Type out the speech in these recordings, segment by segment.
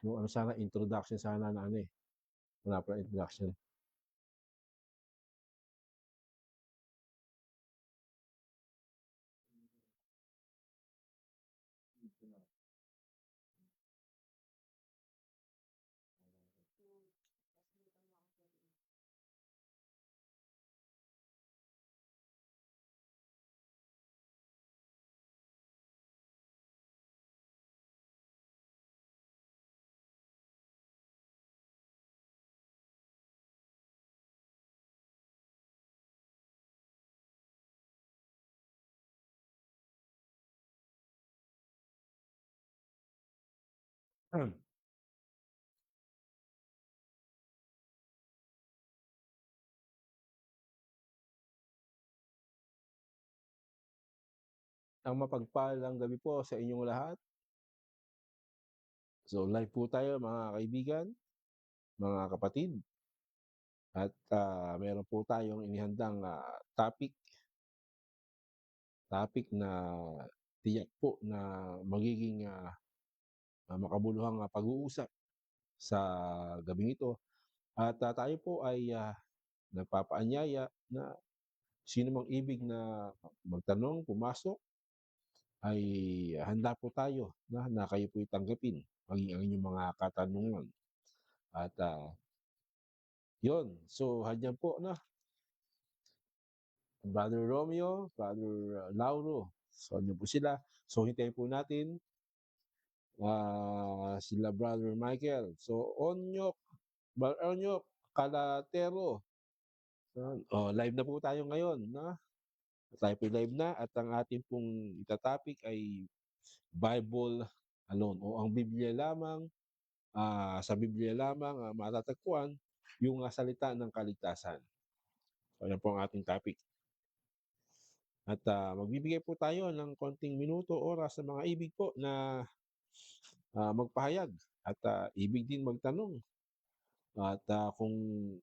Yung ano sana, introduction sana na ano, eh, wala pa introduction. Ang mapagpalang gabi po sa inyong lahat. So, live po tayo mga kaibigan, mga kapatid, at meron po tayong inihandang topic na tiyak po na magiging makabuluhang pag-uusap sa gabing ito. At tayo po ay nagpapaanyaya na sino mang ibig na magtanong, pumasok, ay handa po tayo na kayo po'y tanggapin maging ang inyong mga katanungan. At yun, so handiyan po na Brother Romeo, Brother Lauro. So andiyan po sila. So hintayin po natin sila Brother Michael. So Brother Onyok Calatero. Live na po tayo ngayon, na tayo po live na, at ang ating pong itatopic ay Bible alone, o ang Biblia lamang. Sa Biblia lamang matatagpuan yung salita ng kaligtasan. So yan po ang ating topic. At magbibigay po tayo ng konting minuto, oras sa mga ibig po na magpahayag at ibig din magtanong. At kung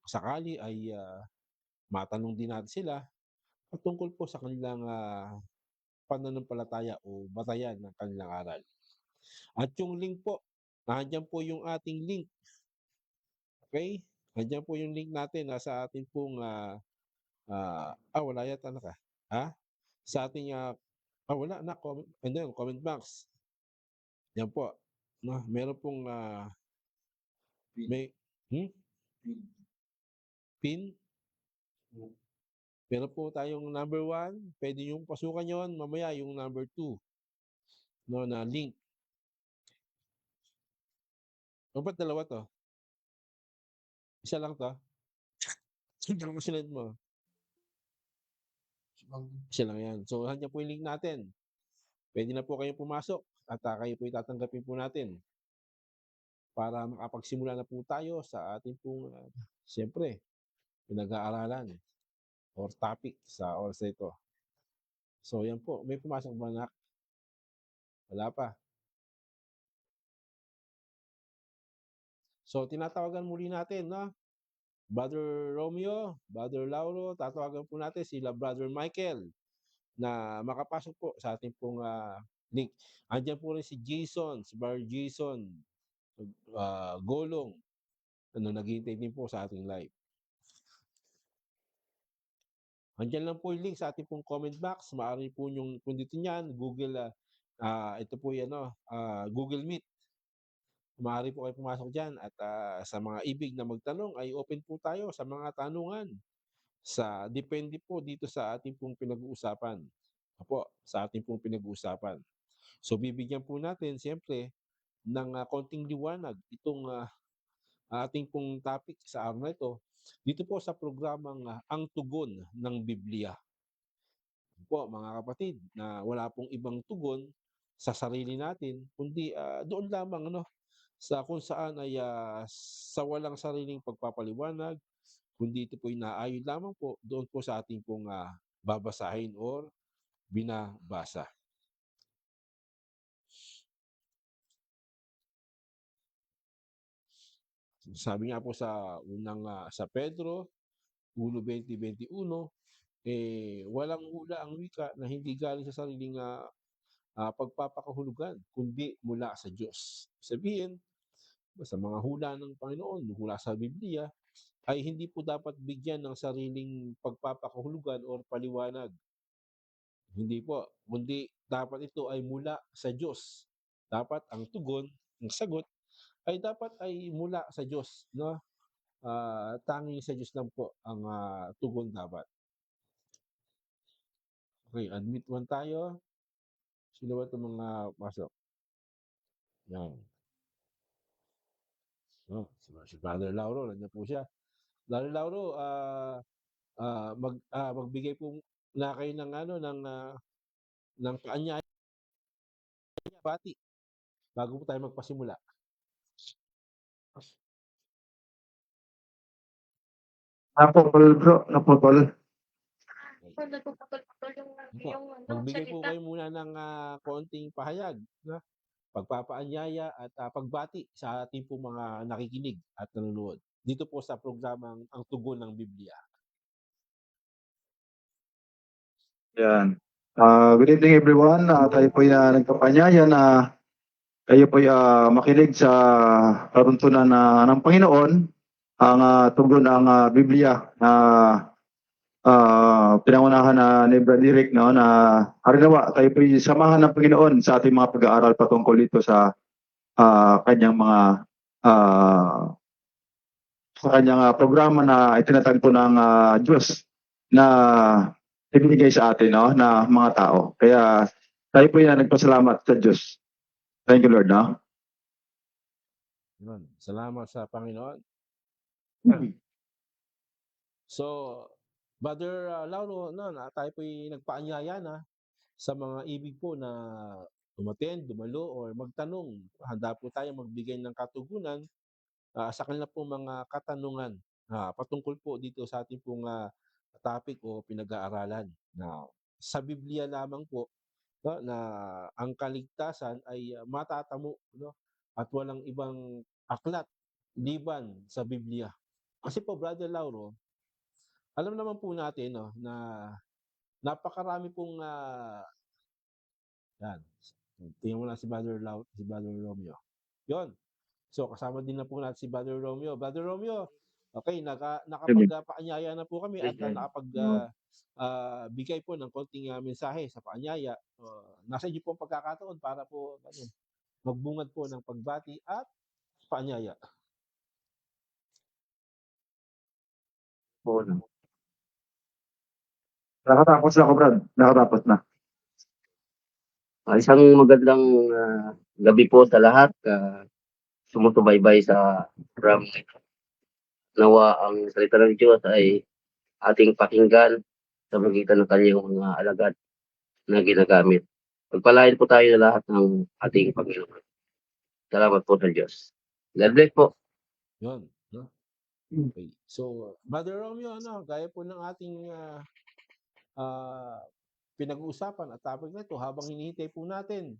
sakali ay matanong din natin sila patungkol po sa kanilang pananampalataya o batayan ng kanilang aral. At yung link po, nandiyan po yung ating link. Okay? Nandiyan po yung link natin nasa atin pong wala yata sa ating wala na comment, ano, comment box. Yan po. Meron pong may pin. Meron po tayong number 1, pwede niyong pasukan yon. Mamaya yung number 2, no, na link. O ba't dalawa to? Isa lang to? Saan mo sinend mo? Isa lang yan. So nandiyan po yung link natin. Pwede na po kayong pumasok at kayo po tatanggapin po natin para makapagsimula na po tayo sa ating pong siyempre pinag-aaralan or topic sa oras na ito. So yan po, may pumasok ba na? Wala pa. So tinatawagan muli natin, no? Brother Romeo, Brother Lauro, tatawagan po natin sila Brother Michael na makapasok po sa ating pong link. Andiyan po rin si Jason, si Brother Jason Golong, naghihintay din po sa ating live. Andiyan lang po yung link sa ating pong comment box. Maaari po yung pundutin yan, Google, ito po yan, Google Meet. Maaari po kayo pumasok dyan at sa mga ibig na magtanong ay open po tayo sa mga tanungan. Depende po dito sa ating pong pinag-uusapan. Sa ating pong pinag-uusapan. So bibigyan po natin siyempre ng konting liwanag itong ating pong topic sa araw na ito dito po sa programang Ang Tugon ng Biblia. Po mga kapatid, na wala pong ibang tugon sa sarili natin kundi doon lamang sa kung saan ay sa walang sariling pagpapaliwanag, kundi ito po inaayon lamang po doon po sa ating pong babasahin or binabasa. Sabi nga po sa unang sa Pedro 1:20-21, walang hula ang wika na hindi galing sa sariling pagpapakahulugan kundi mula sa Diyos. Sabihin, sa mga hula ng Panginoon, hula sa Biblia, ay hindi po dapat bigyan ng sariling pagpapakahulugan or paliwanag. Hindi po, kundi dapat ito ay mula sa Diyos. Dapat ang tugon, ang sagot ay dapat ay mula sa Diyos, no? Tanging sa Diyos lang po ang tugon dapat. Okay, admit one tayo. Sino ba itong mga pasok? Yan. Oh, si Father Lauro, nandiyan po siya. Father Lauro, magbigay po na kayo ng ano ng paanyaya bati bago po tayo magpasimula. Naputol bro, naputol. Nagpuputol-putol yung Opo, yung ano, magbigay po salita. kayo muna ng konting pahayag, na pagpapaanyaya at pagbati sa ating pong mga nakikinig at nanonood dito po sa programang Ang Tugon ng Biblia. Yan. Good evening everyone. Tayo po nagpapanyaya na kayo po makinig sa karuntunan ng Panginoon, ang tugon ng Biblia na pinangunahan ni Brad Eric, no, na harinawa tayo po samahan ng Panginoon sa ating mga pag-aaral patungkol dito sa kanyang mga programa na itinatagpo ng Diyos na ibinigay sa atin, no, na mga tao. Kaya tayo po nagpasalamat sa Diyos. Thank you, Lord, no? Yun. Salamat sa Panginoon. So, Brother Lauro, no, tayo po nagpaanyaya na sa mga ibig po na umattend, dumalo, or magtanong. Handa po tayo magbigay ng katugunan sa kanila po mga katanungan patungkol po dito sa ating pong topic o pinag-aaralan. Na sa Biblia lamang po, no, na ang kaligtasan ay matatamo, no, at walang ibang aklat liban sa Biblia. Kasi po, Brother Lauro, alam naman po natin, no, na napakarami pong yan. Tingnan mo na si Brother Romeo. Yon. So kasama din na po natin si Brother Romeo. Brother Romeo, okay, nakapagpaanyaya na po kami at bigay po ng konting mensahe sa paanyaya. Nasa inyo po ang pagkakataon para po magbungad po ng pagbati at paanyaya. Oo na. Nakatapos na ako, Brad. Nakatapos na. Isang magandang gabi po sa lahat. Sumusubaybay sa program. Nawa ang salita ng Diyos ay ating pakinggan sa magitan ng kanyang mga alagad na ginagamit. Pagpalain po tayo na lahat ng ating Panginoon. Salamat po sa Diyos. God bless po. Yon, no? Okay. So, Brother Romeo, gaya po ng ating pinag-uusapan at topic na ito, habang hinihintay po natin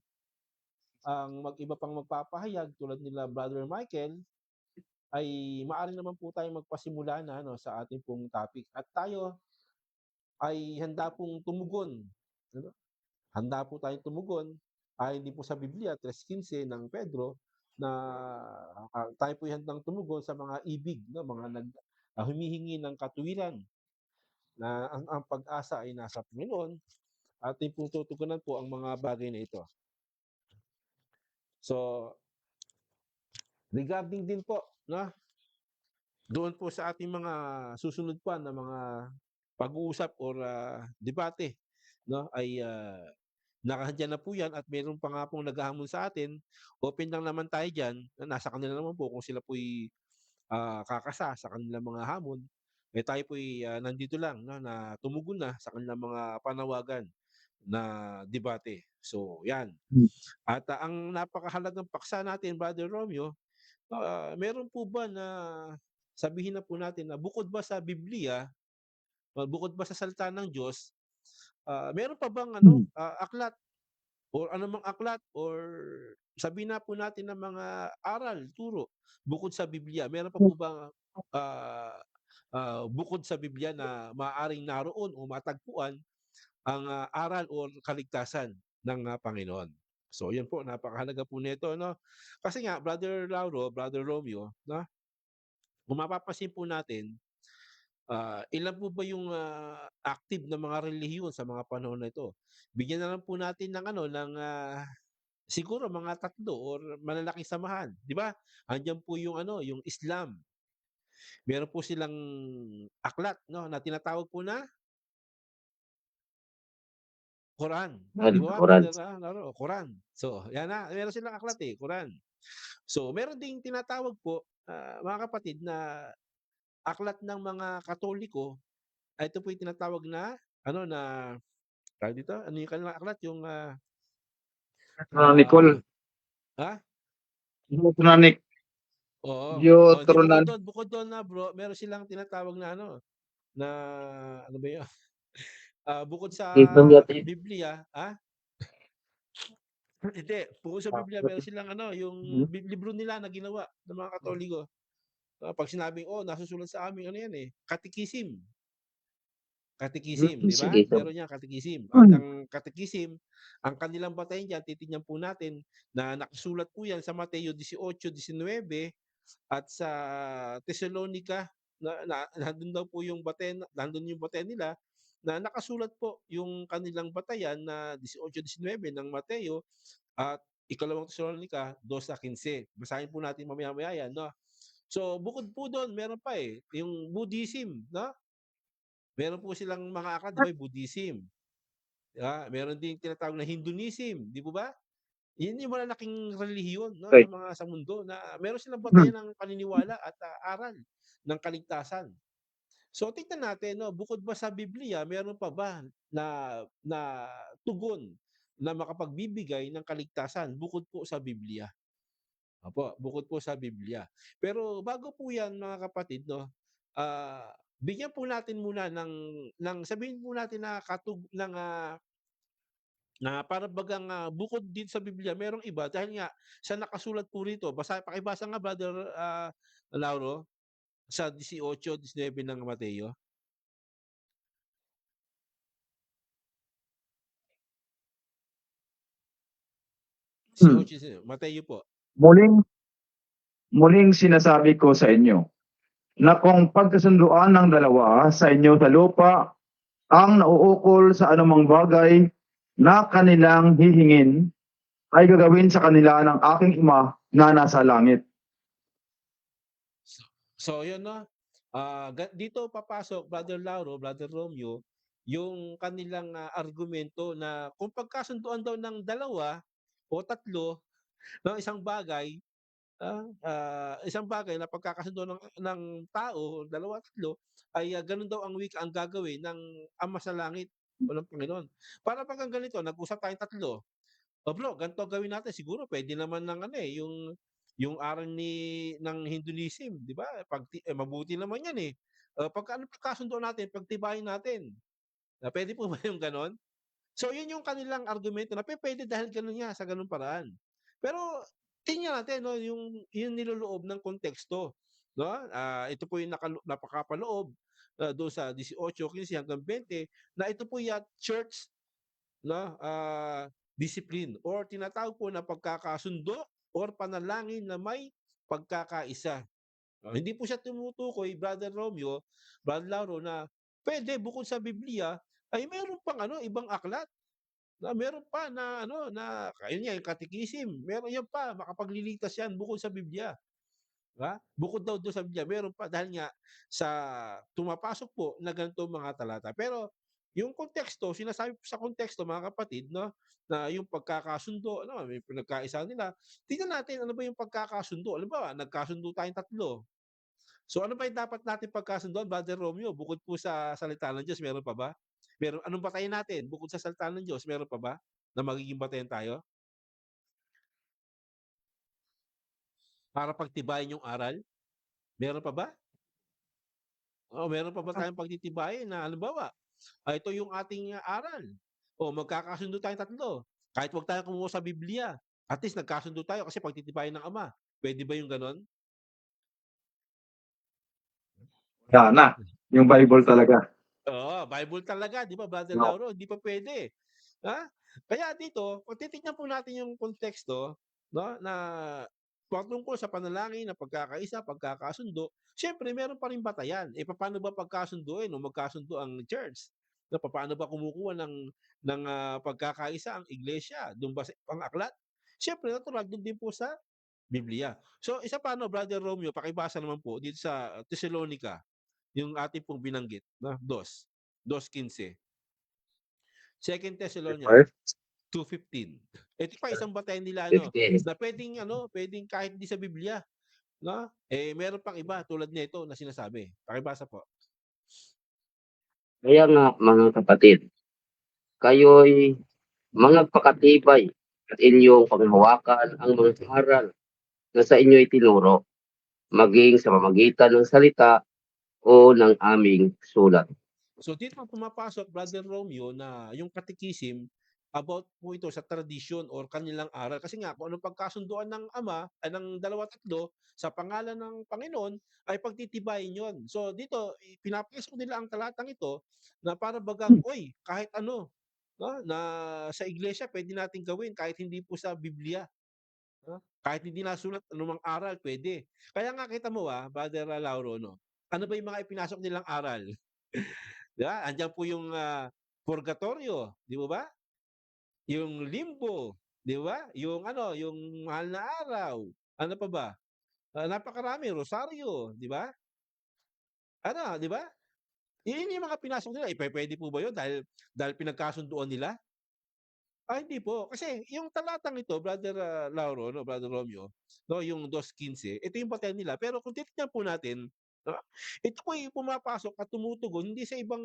ang mag-iba pang magpapahayag tulad nila Brother Michael, ay maaari naman po tayong magpasimula na sa ating pong topic. At tayo ay handa pong tumugon. Ano? Handa po tayong tumugon. Hindi po sa Biblia, 3:15 ng Pedro, na tayo po handang tumugon sa mga ibig, no? Mga humihingi ng katuwiran na ang pag-asa ay nasa Panginoon. Ating pong tutugunan po ang mga bagay na ito. So, regarding din po, no, doon po sa ating mga susunod pa na mga pag-uusap or debate, no, ay nakahandyan na po yan at meron pa nga pong naghahamon sa atin. Open lang naman tayo dyan. Nasa kanila naman po kung sila po'y kakasa sa kanilang mga hamon. Tayo po'y nandito lang, no, na tumugon na sa kanilang mga panawagan na debate. So, yan. At ang napakahalagang paksa natin, Brother Romeo, meron po ba na sabihin na po natin na bukod ba sa Biblia, bukod ba sa salita ng Diyos, meron pa bang aklat or anumang aklat or sabihin na po natin ng mga aral, turo bukod sa Biblia? Meron pa po bang bukod sa Biblia na maaaring naroon o matagpuan ang aral o kaligtasan ng Panginoon? So yun po, napakahalaga po nito 'no. Kasi nga Brother Lauro, Brother Romeo 'no, kung mapapansin po natin, ilan po ba yung, active na mga relihiyon sa mga panahon na ito? Bigyan na lang po natin ng ano, ng, siguro mga 3 or malalaking samahan, 'di ba? Andiyan po yung ano, yung Islam, meron po silang aklat 'no, na tinatawag po na Quran, 'di ba Quran. Brother, Lauro, Quran. So, yan na, meron silang aklat, Quran. So, meron ding tinatawag po, mga kapatid, na aklat ng mga Katoliko, ito po yung tinatawag na ano, na tawag dito, ano yung kanilang aklat, yung, Nicole, ha? Deuteronomic, Oo. Oh, hindi Deuteronomic. bukod doon na bro, meron silang tinatawag na ano, na ano ba 'yun, bukod sa Islam yata yun. Biblia, hindi, bukod sa Biblia meron silang ano, yung libro nila na ginawa ng mga Katoliko. 'Pag sinabing, "Oh, nasusulat sa amin ano 'yan, katikisim." Katikisim, 'di ba? Sige, so. Meron 'yang katikisim at ang katikisim, ang kanilang batayan diyan titingnan po natin na nakasulat po 'yan sa Mateo 18:19 at sa Tesalonica na nandun daw po yung batayan, nandun yung batayan nila na nakasulat po yung kanilang batayan na 18:19 ng Mateo at ikalawang Tesalonica 2:15. Basahin po natin mamaya-maya 'yan 'no. So, bukod po dun meron pa, yung Buddhism 'no? Meron po silang mga aklat, 'di ba, yung Buddhism, 'di ba? Meron ding tinatawag na Hinduism, 'di po ba? Yun yung malalaking relihiyon 'no, Okay. ng mga sa mundo na meron silang batayan ng paniniwala at, aral ng kaligtasan. So tingnan natin 'no, bukod ba sa Biblia meron pa ba na na tugon na makapagbibigay ng kaligtasan bukod po sa Biblia? Opo, bukod po sa Biblia. Pero bago po 'yan mga kapatid 'no, bigyan po natin muna ng sabihin po natin na na para bagang, bukod din sa Biblia merong iba dahil nga sa nakasulat po rito, pakibasa nga Brother, Lauro, sa 18:19 ng Mateo. Hmm. 18, Mateo po. Muling, muling sinasabi ko sa inyo na kung pagkasunduan ng dalawa sa inyo sa lupa ang nauukol sa anumang bagay na kanilang hihingin ay gagawin sa kanila ng aking Ama na nasa langit. So so yun 'no, dito papasok Brother Lauro, Brother Romeo, yung kanilang, argumento na kung pagkasunduan daw ng dalawa o tatlo ng isang bagay na pagkakasundo ng tao, dalawa, tatlo, ay, gano'n daw ang wika ang gagawin ng Ama sa langit o ng Panginoon. Para pagka ganito, nag-usap tayong tatlo, "O bro, ganito gawin natin." Siguro puwede naman ng ano, yung aral ng Hinduism, 'di ba? Mabuti naman 'yan, eh. Pagka pagkasunduan natin, pagtibayin natin. Puwede po ba yung gano'n? So yun yung kanilang argumento na pupuwede dahil gano'n nga, sa gano'ng paraan. Pero tingnan natin 'no, yung niloloob ng konteksto 'no, ito po yung napakapaloob, do'n sa 18:15 hanggang 20 na ito po ya church 'no, discipline or tinatawag po na pagkakasundo or panalangin na may pagkakaisa. Hindi po siya tumutukoy, Brother Romeo, Brother Lauro, na puwede bukod sa Biblia ay meron pang ano, ibang aklat. Na meron pa na ano, na ayun nga yung Catechism, meron yan pa, makapagliligtas yan bukod sa Biblia, 'di ba? Bukod daw dun sa Biblia meron pa dahil nga sa pumapasok po na ganitong mga talata. Pero yung konteksto, sinasabi po sa konteksto mga kapatid 'no, na yung pagkakasundo ano, may pinagkaisa nila. Tingnan natin ano ba yung pagkakasundo. Halimbawa, nagkasundo tayong tatlo. So ano ba yung dapat natin pagkasunduan, Brother Romeo, bukod po sa salita ng Diyos, meron pa ba? Anong batayan natin bukod sa salita ng Diyos, meron pa ba na magiging batayan tayo para pagtibayin yung aral? Meron pa ba? Oo, meron pa ba tayong pagtitibayin na halimbawa, ito yung ating, aral, o magkakasundo tayong tatlo, kahit wag tayong kumuha sa Biblia, at least nagkasundo tayo kasi pagtitibayin ng Ama. Puwede ba yung gano'n? Wala na. Yung Bible talaga. Oo, Bible talaga, 'di ba Brother No. Lauro, hindi pa puwede. Ha? Kaya dito, kung titignan po natin yung konteksto, no, na patungkol sa panalangin na pagkakaisa, pagkakasundo, siyempre meron pa ring batayan. Eh, papaano ba pagkasunduin o magkasundo ang church? Na papaano ba kumukuha ng pagkakaisa ang iglesia? Do'n ba sa pang-aklat? Siyempre natural do'n din po sa Biblia. So, isa pa no, Brother Romeo, pakibasa naman po dito sa Thessalonica, yung ating pong binanggit, no, 2:15. Second Thessalonians Verse 2:15. Ito pa isang batayan nila ano, 15. na pwedeng kahit hindi sa Biblia, no? Eh meron pang iba tulad nito na sinasabi. Pakibasa po. Kaya nga, mga kapatid, kayo'y magpakatibay at inyong panghawakan ang mga aral na sa inyo'y tinuro, maging sa pamamagitan ng salita o ng aming sulat. So dito pumapasok, Brother Romeo, na yung katikisim about po ito sa tradisyon or kanilang aral. Kasi nga, kung anong pagkasunduan ng ama, ng dalawa tatlo, sa pangalan ng Panginoon, ay pagtitibayin yon. So dito, pinapasok nila ang talatang ito na para bagang, oy, kahit ano, no, na sa iglesia pwede natin gawin kahit hindi po sa Biblia. No? Kahit hindi nasulat anumang aral, pwede. Kaya nga kita mo Brother Lauro, no? Ano ba yung mga ipinasok nilang aral? Di ba? Andiyan po yung purgatorio, di ba? Yung limbo, di ba? Yung ano, yung mahal na araw. Ano pa ba? Napakarami, rosaryo, di ba? Ano, di ba? Yun yung mga pinasok nila. Pwede po ba yun dahil pinagkasunduan nila? Hindi po. Kasi yung talatang ito, Brother Lauro, no, Brother Romeo, no, yung 2:15, ito yung batayan nila. Pero kung titignan po natin, no, ito po yung pumapasok at tumutugon hindi sa ibang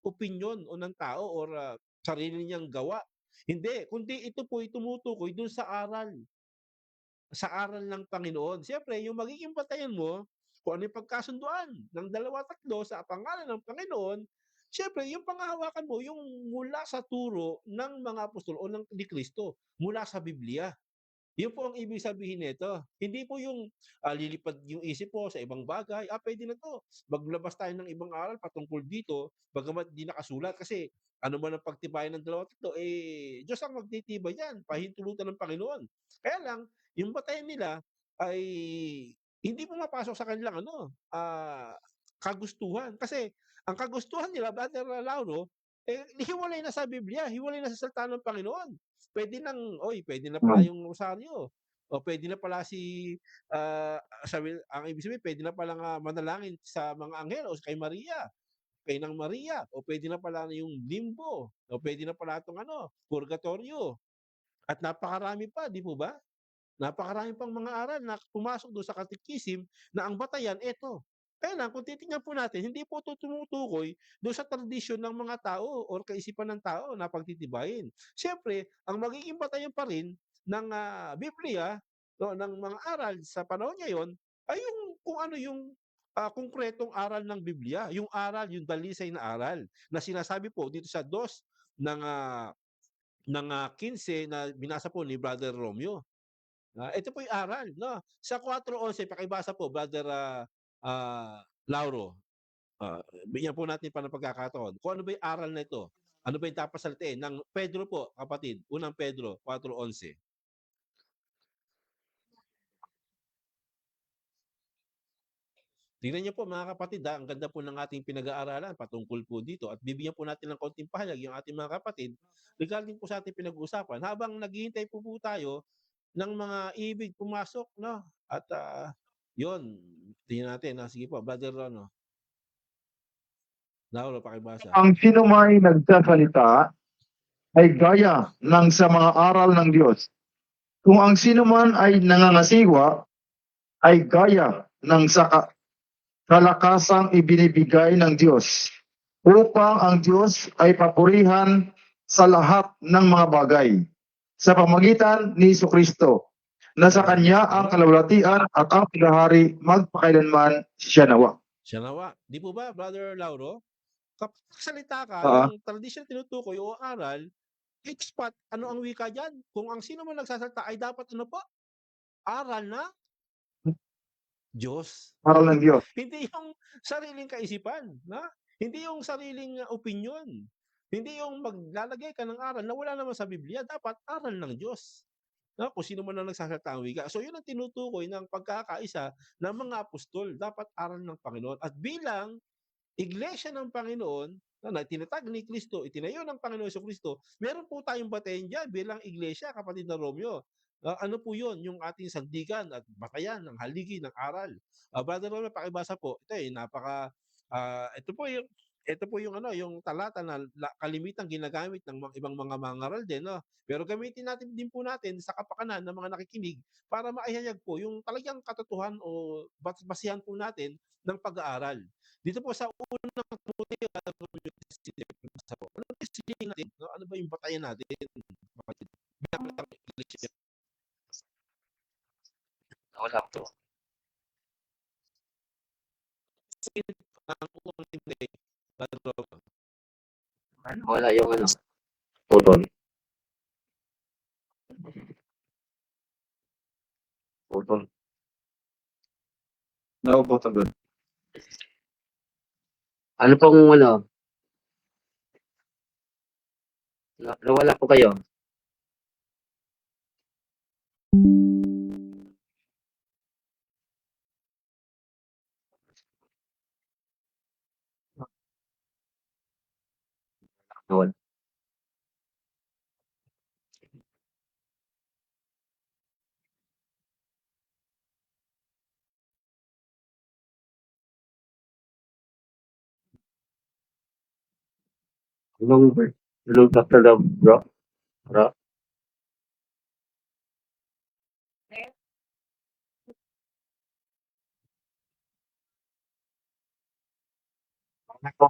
opinyon o ng tao or sarili niyang gawa. Hindi, kundi ito po ay tumutukoy dun sa aral ng Panginoon. Siyempre, yung magiging batayan mo, kung ano yung pagkasunduan ng dalawa tatlo sa pangalan ng Panginoon, siyempre, yung panghahawakan mo, yung mula sa turo ng mga apostol o ni Kristo, mula sa Biblia. Yun po ang ibig sabihin nito. Hindi po yung lilipad yung isip po sa ibang bagay. Pwede na to. Maglabas tayo ng ibang aral patungkol dito, bagamat di nakasulat. Kasi ano man ang pagtibayan ng dalawa tatlo, Diyos ang magtitibay yan. Pahintulutan ng Panginoon. Kaya lang, yung batayan nila ay hindi pumapasok sa kanilang kagustuhan. Kasi ang kagustuhan nila, Brother Lauro, hiwalay na sa Biblia, hiwalay na sa salita ng Panginoon. Pwede na pala yung rosaryo. O pwede na pala ang ibig sabihin, pwede na pala nga manalangin sa mga anghel o kay Maria, kay ng Maria, o pwede na pala yung limbo, o pwede na pala itong purgatorio. At napakarami pa, di po ba? Napakarami pang mga aral na pumasok doon sa katikisim na ang batayan eto. Kaya lang kung titingnan po natin, hindi po ito tumutukoy doon sa tradisyon ng mga tao or kaisipan ng tao na pagtitibayin. Siyempre, ang magiging batayan pa rin ng Biblia, no, ng mga aral sa panahon ngayon, ay yung kung ano yung konkretong aral ng Biblia. Yung aral, yung dalisay na aral na sinasabi po dito sa 2 ng 15 na binasa po ni Brother Romeo. Ito po yung aral, no? Sa 4:11, pakibasa po, Brother Lauro. Bigyan po natin pa ng pagkakataon. Kung ano ba yung aral na ito? Ano ba yung dapat salitain? Ng Pedro po, kapatid. Unang Pedro, 4:11. Tingnan niyo po mga kapatid, ang ganda po ng ating pinag-aaralan patungkol po dito at bibigyan po natin ng konting pahayag yung ating mga kapatid regarding po sa ating pinag-uusapan. Habang naghihintay po tayo ng mga ibig pumasok, no? At yun, tingnan natin. Sige po, Brother Lauro, pakibasa. Ang sino may nagsasalita ay gaya ng sa mga aral ng Diyos. Kung ang sino man ay nangangasiwa ay gaya ng sa kalakasang ibinibigay ng Diyos upang ang Diyos ay papurihan sa lahat ng mga bagay sa pamagitan ni Kristo na sa Kanya ang kalawalatian at ang paghahari magpakailanman siya nawa. Siya nawa. Di po ba, Brother Lauro? Kapag salita ka Oo. ng tradition tinutukoy o aral, expat, ano ang wika dyan? Kung ang sino man nagsasalita ay dapat ano po? Aral na Diyos. Aral ng Diyos. Hindi yung sariling kaisipan, na? Hindi yung sariling opinion. Hindi yung maglalagay ka ng aral na wala naman sa Biblia, dapat aral ng Diyos. No, kung sino man ang nagsasalita ng wika. So yun ang tinutukoy ng pagkakaisa ng mga apostol, dapat aral ng Panginoon. At bilang iglesia ng Panginoon, na tinatag ni Kristo, itinayo ng Panginoon Jesucristo, meron po tayong batayan diyan bilang iglesia, kapatid na Romeo. Ano po yun? Yung ating sandigan at batayan ng haligi ng aral. Brother Romeo, pakibasa po. Ito ito po yung yung talata na kalimitang ginagamit ng mga ibang mga mangaral din, no? Pero gamitin natin din po natin sa kapakanan ng mga nakikinig para maihayag po yung talagang katotohanan o basihan po natin ng pag-aaral. Dito po sa unang Timoteo, anong testimony natin? No? Ano ba yung batayan natin? Bilang iglesia. Wala po. Ang unang Timoteo, Wala yung putol. Putol. Naupo doon. Ano pong nawala po kayo? Nawala. Anong chapter daw, bro? Bro?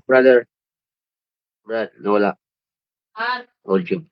Brother. Brad, nawala. Audio.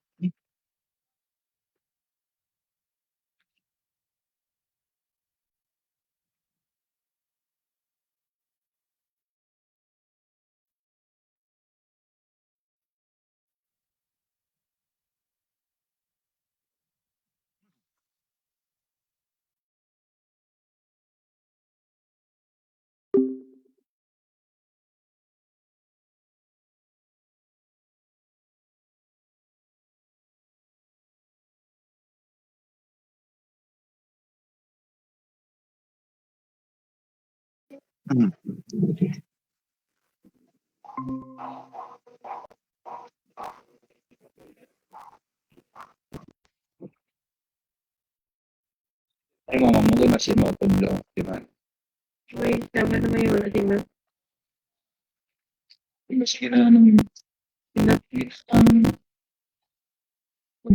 Ay, mama mo na si mo tudlo, di ba? Wait, tama naman yung ating na Mas kailangan ng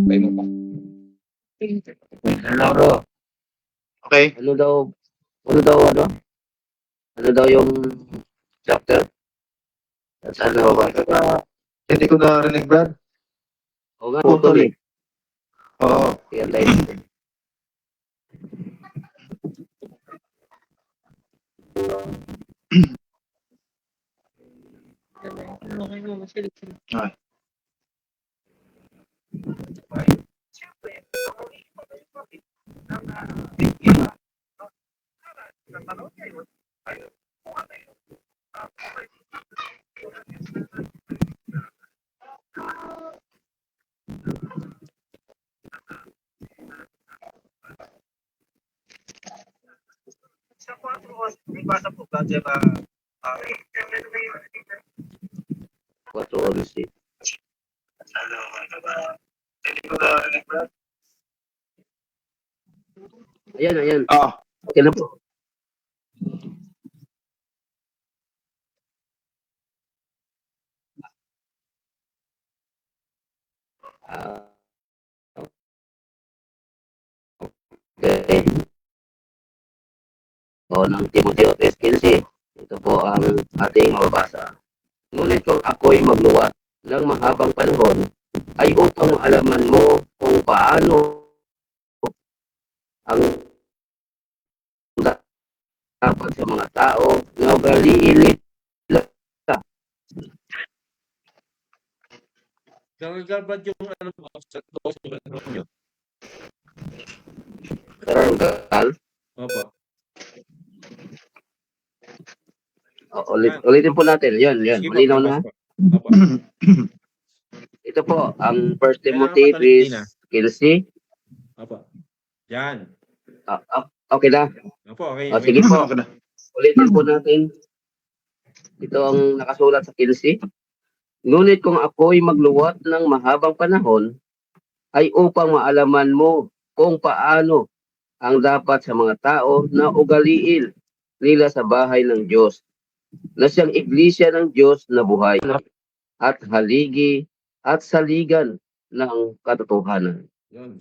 may mo pa. Hello, bro. Okay. Ano daw, ano daw yung chapter? Saan na ba? Hindi ko narinig, Brad. O nga, Putol putol eh. Oo. Yan tayo. okay mo masyadong. Quatro oras eh. Ayan. Ah, Okay na po. Okay. O ng Timoteo 3:15. Ito po ang ating mababasa. Ngunit kung ako'y magluwat ng mahabang panahon, ay upang alaman mo kung paano ang dapat sa mga tao na ugaliin nila. Garabad yung sa Romeo. Karangal. Opo. Ulitin po natin. Yan. Sige po, Malinaw na. pakibasa po. Opo. Ito po, ang First Kailangan Timothy patalikdin, 3:15. Opo. Yan. Okay na. Opo, okay, O, okay sige na. po. Okay na. Ulitin po natin. Ito ang nakasulat sa 15. Ngunit kung ako'y magluwat ng mahabang panahon, ay upang maalaman mo kung paano ang dapat sa mga tao na ugaliin nila sa bahay ng Diyos, na siyang iglesia ng Diyos na buhay at haligi at saligan ng katotohanan.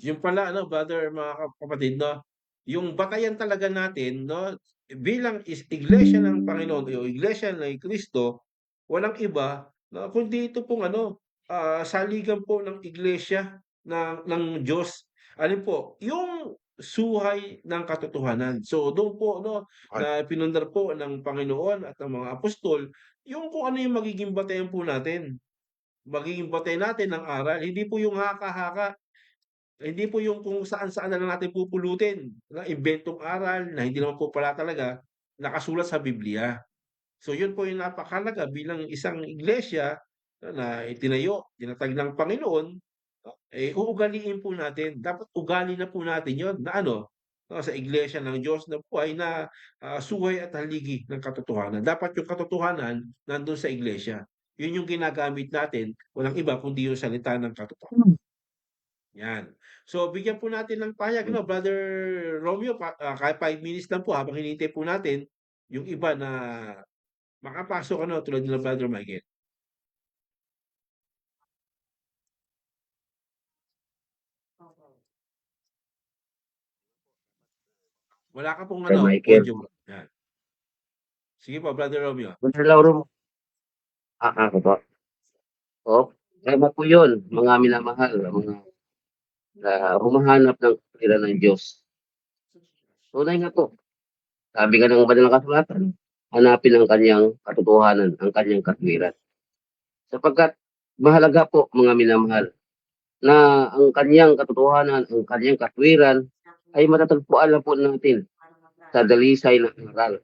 Yung pala ano, brother, mga kapatid, no? Yung batayan talaga natin, no, bilang iglesia ng Panginoon o iglesia ng Kristo, walang iba no, kundi ito pong ano, saligan po ng iglesia ng Diyos. Ano po, yung suhay ng katotohanan. So doon po no na pinundar po ng Panginoon at ng mga apostol yung kung ano yung magiging batayan po natin. Magiging batayan natin ng aral, hindi po yung haka-haka. Hindi po yung kung saan-saan na lang natin pupulutin na imbentong aral na hindi naman po pala talaga nakasulat sa Biblia. So yun po yung napakahalaga bilang isang iglesia na itinayo, tinatag ng Panginoon, uugaliin po natin. Dapat ugali na po natin yun na ano, sa iglesia ng Diyos na buhay na suhay at haligi ng katotohanan. Dapat yung katotohanan nandun sa iglesia. Yun yung ginagamit natin, walang iba kundi yung salita ng katotohanan. Yan. So, bigyan po natin ng pahayag, no, Brother Romeo, kahit 5 minutes lang po habang hinihintay po natin yung iba na makapasok, ano, tulad nila Brother Michael. Wala ka pong Sir ano, Michael. audio. Yan. Sige po, Brother Romeo. Brother Lauro, ako po. O, tama po yun, mga minamahal, mga humahanap ng kapatiran ng Diyos. Tunay nga po, sabi nga ng banal na kasulatan, hanapin ang kanyang katotohanan, ang kanyang katwiran. Sapagkat mahalaga po, mga minamahal, na ang kanyang katotohanan, ang kanyang katwiran, ay matatagpuan lang po natin sa dalisay ng aral.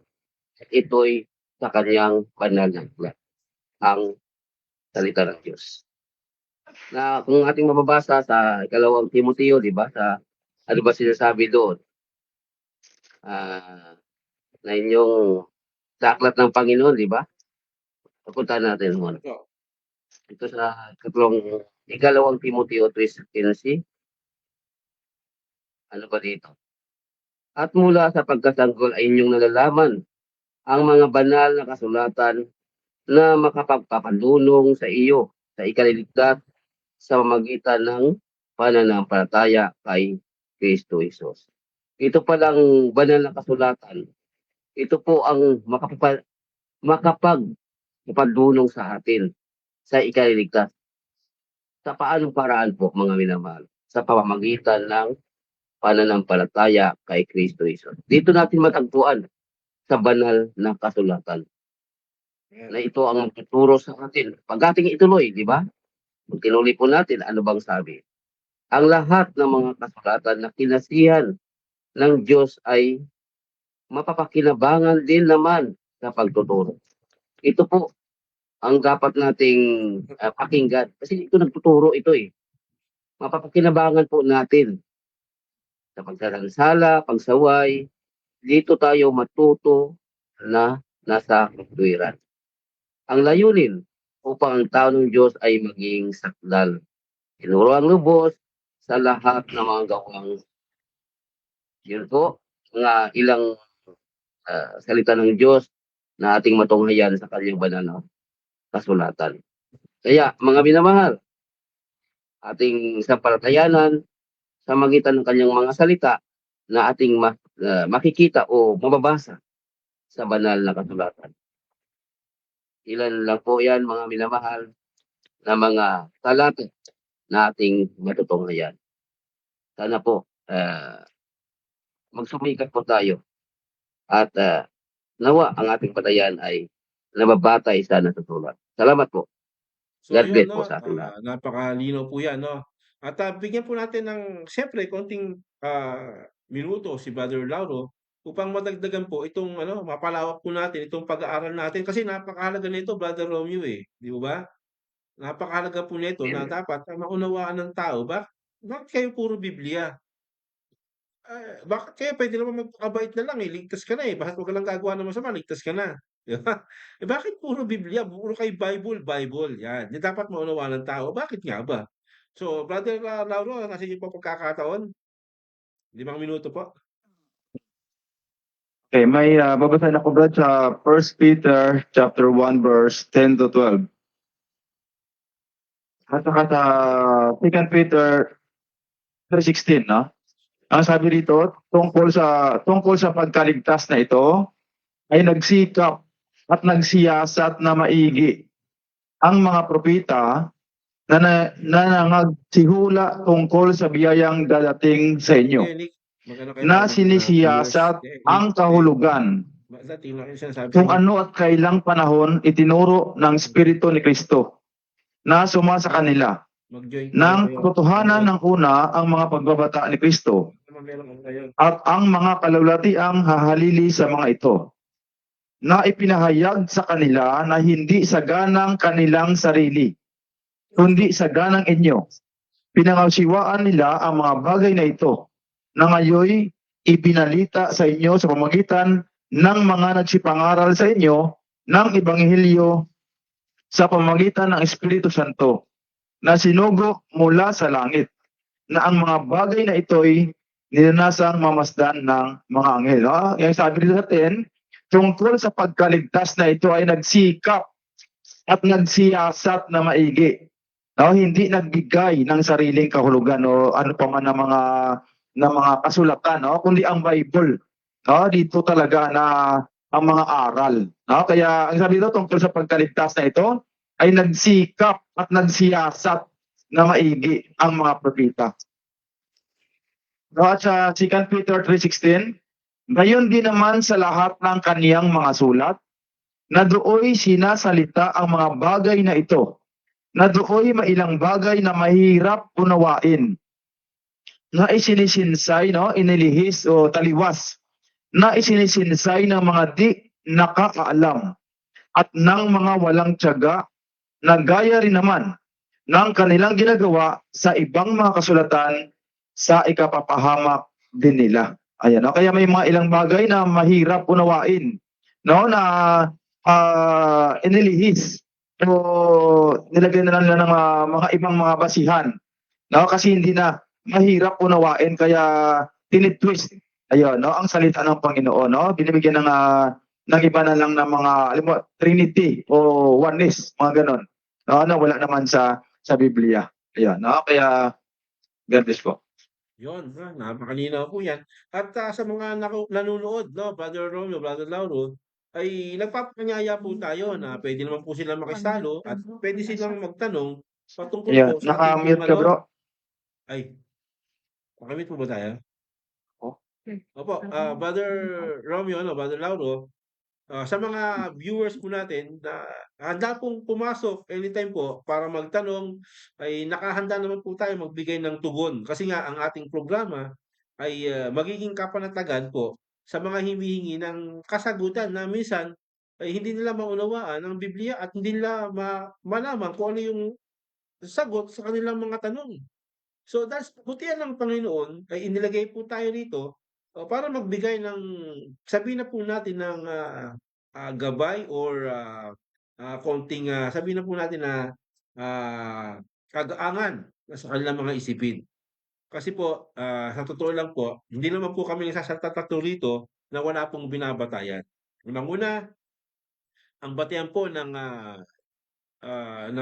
At ito'y sa kanyang banal na aklat, ang salita ng Diyos. Na kung ating mababasa sa 2 Timoteo, di ba? Sa ano ba sinasabi doon? Na inyong sa aklat ng Panginoon, di ba? Papunta natin muna. Ito sa 2 Timoteo 3:15. Ano ba dito? At mula sa pagkasanggol ay inyong nalalaman ang mga banal na kasulatan na makapagpapadulong sa iyo sa ikaliligtas sa pamamagitan ng pananampalataya kay Kristo Jesus. Ito palang banal na kasulatan. Ito po ang makapagpapadulong sa atin sa ikaliligtas. Sa paanong paraan po, mga minamahal? Sa pamamagitan ng pananampalataya kay Kristo Jesus. Dito natin matagpuan sa banal na kasulatan na ito ang magtuturo sa atin. Pag ating ituloy, di ba? Kung tinuloy po natin, ano bang sabi? Ang lahat ng mga kasulatan na kinasihan ng Diyos ay mapapakinabangan din naman sa pagtuturo. Ito po ang dapat nating pakinggan. Kasi ito nagtuturo ito eh. Mapapakinabangan po natin sa pagsasansala, pagsaway. Dito tayo matuto na nasa katwiran. Ang layunin upang ang tao ng Diyos ay maging sakdal. Tinuro ang lubos sa lahat ng mga gawang. Yun po, mga ilang salita ng Diyos na ating matunghayan sa kanyang banal na kasulatan. Kaya, mga minamahal, ating sampalatayanan sa magitan ng kanyang mga salita na ating makikita o mababasa sa banal na kasulatan. Ilan lang po yan, mga minamahal, na mga talata na ating matutunghayan. Sana po, magsumikat po tayo at nawa ang ating patayan ay nababatay sa natutunan. Salamat po. So God bless ayun, po no, sa ating lahat. napakalinaw po yan, no. At bigyan po natin ng, siyempre, konting minuto si Brother Lauro upang madagdagan po itong ano, mapalawak po natin itong pag-aaral natin kasi napakahalaga nito, Brother Romeo eh, di ba? napakahalaga po nito na dapat maunawaan ng tao bakit kayo puro Biblia? Bakit kayo puwede naman magpakabait na lang, eh, ligtas ka na, eh, basta 'wag ka lang gagawa ng masama ligtas ka na, 'di ba? Eh, bakit puro Biblia, puro kayo Bible, Bible, 'yan. 'Yan dapat maunawaan ng tao, bakit nga ba? So, Brother, Lauro, nasa inyo po pagkakataon, 5 minuto po. Okay, may babasahin ako brad sa 1 Peter chapter 1 verse 10 to 12. At saka sa 2 Peter 3:16, no? Ang sabi dito, tungkol sa pagkaligtas na ito, ay nagsikap at nagsiyasat na maigi ang mga propeta na nangangagsihula tungkol sa biyayang dadating sa inyo, Nick, mag-ano kayo, na sinisiyasat ang kahulugan tingnan ko yung sinasabi kung niyo. ano at kailang panahon itinuro ng Espiritu ni Kristo na suma sa kanila Mag-join ng kayo. katotohanan ng una ang mga pagbabata ni Kristo Meron kayo. at ang mga kalulatiang hahalili sa mga ito na ipinahayag sa kanila na hindi sa ganang kanilang sarili, kundi sa ganang inyo. Pinangasiwaan nila ang mga bagay na ito na ngayoy ibinalita sa inyo sa pamamagitan ng mga nagsipangaral sa inyo ng Ebanghelyo sa pamamagitan ng Espiritu Santo na sinugo mula sa langit, na ang mga bagay na ito'y nilanasang mamasdan ng mga anghel. Yung sabi dito sa 10, tungkol sa pagkaligtas na ito ay nagsikap at nagsiyasat na maigi. Hindi nagbigay ng sariling kahulugan o ano pa man ng mga kasulatan, kundi ang Bible. Dito talaga na ang mga aral. Kaya ang sabi dito tungkol sa pagkaligtas na ito ay nagsikap at nagsiyasat na maigi ang mga propeta. At sa 2 Peter 3:16, gayon din naman sa lahat ng kaniyang mga sulat, na dooy sinasalita ang mga bagay na ito, na dooy mailang bagay na mahirap unawain, na isinisinsay, inilihis o taliwas, na isinisinsay ng mga di nakakaalam at ng mga walang tiyaga, na gaya rin naman ng kanilang ginagawa sa ibang mga kasulatan sa ikapapahamak din nila. Ayan, kaya may mga ilang bagay na mahirap unawain, na inilihis o nilagyan na nila ng mga ibang mga basihan, kasi hindi na mahirap unawain, kaya tinitwist ang salita ng Panginoon, binibigyan ng iba na lang ng mga Trinity o oneness, mga ganon, na wala naman sa Biblia. Ayan, kaya God bless po. Yun, napakalinaw po yan. At sa mga nanonood, Brother Romeo, Brother Lauro, ay nagpapanyaya po tayo na pwede naman po silang makisalo at pwede silang magtanong patungkol Ayan, po sa ating naka-mute ka bro. Ay, nakamute po ba tayo? Oh. Opo, Brother Romeo, Brother Lauro, sa mga viewers po natin na handa pong pumasok anytime po para magtanong, ay nakahanda naman po tayo magbigay ng tugon. Kasi nga ang ating programa ay magiging kapanatagan po sa mga humihingi ng kasagutan na minsan ay hindi nila maunawaan ang Biblia at hindi nila malaman kung ano yung sagot sa kanilang mga tanong. So, that's butihan ng Panginoon ay inilagay po tayo rito para magbigay ng, sabihin na po natin ng gabay or konting, sabihin na po natin na kagaangan sa kanilang mga isipin. Kasi po, sa totoo lang po, hindi naman po kami nagsasalta-tatlo rito na wala pong binabatayan. Unang-una, ang batayan po ng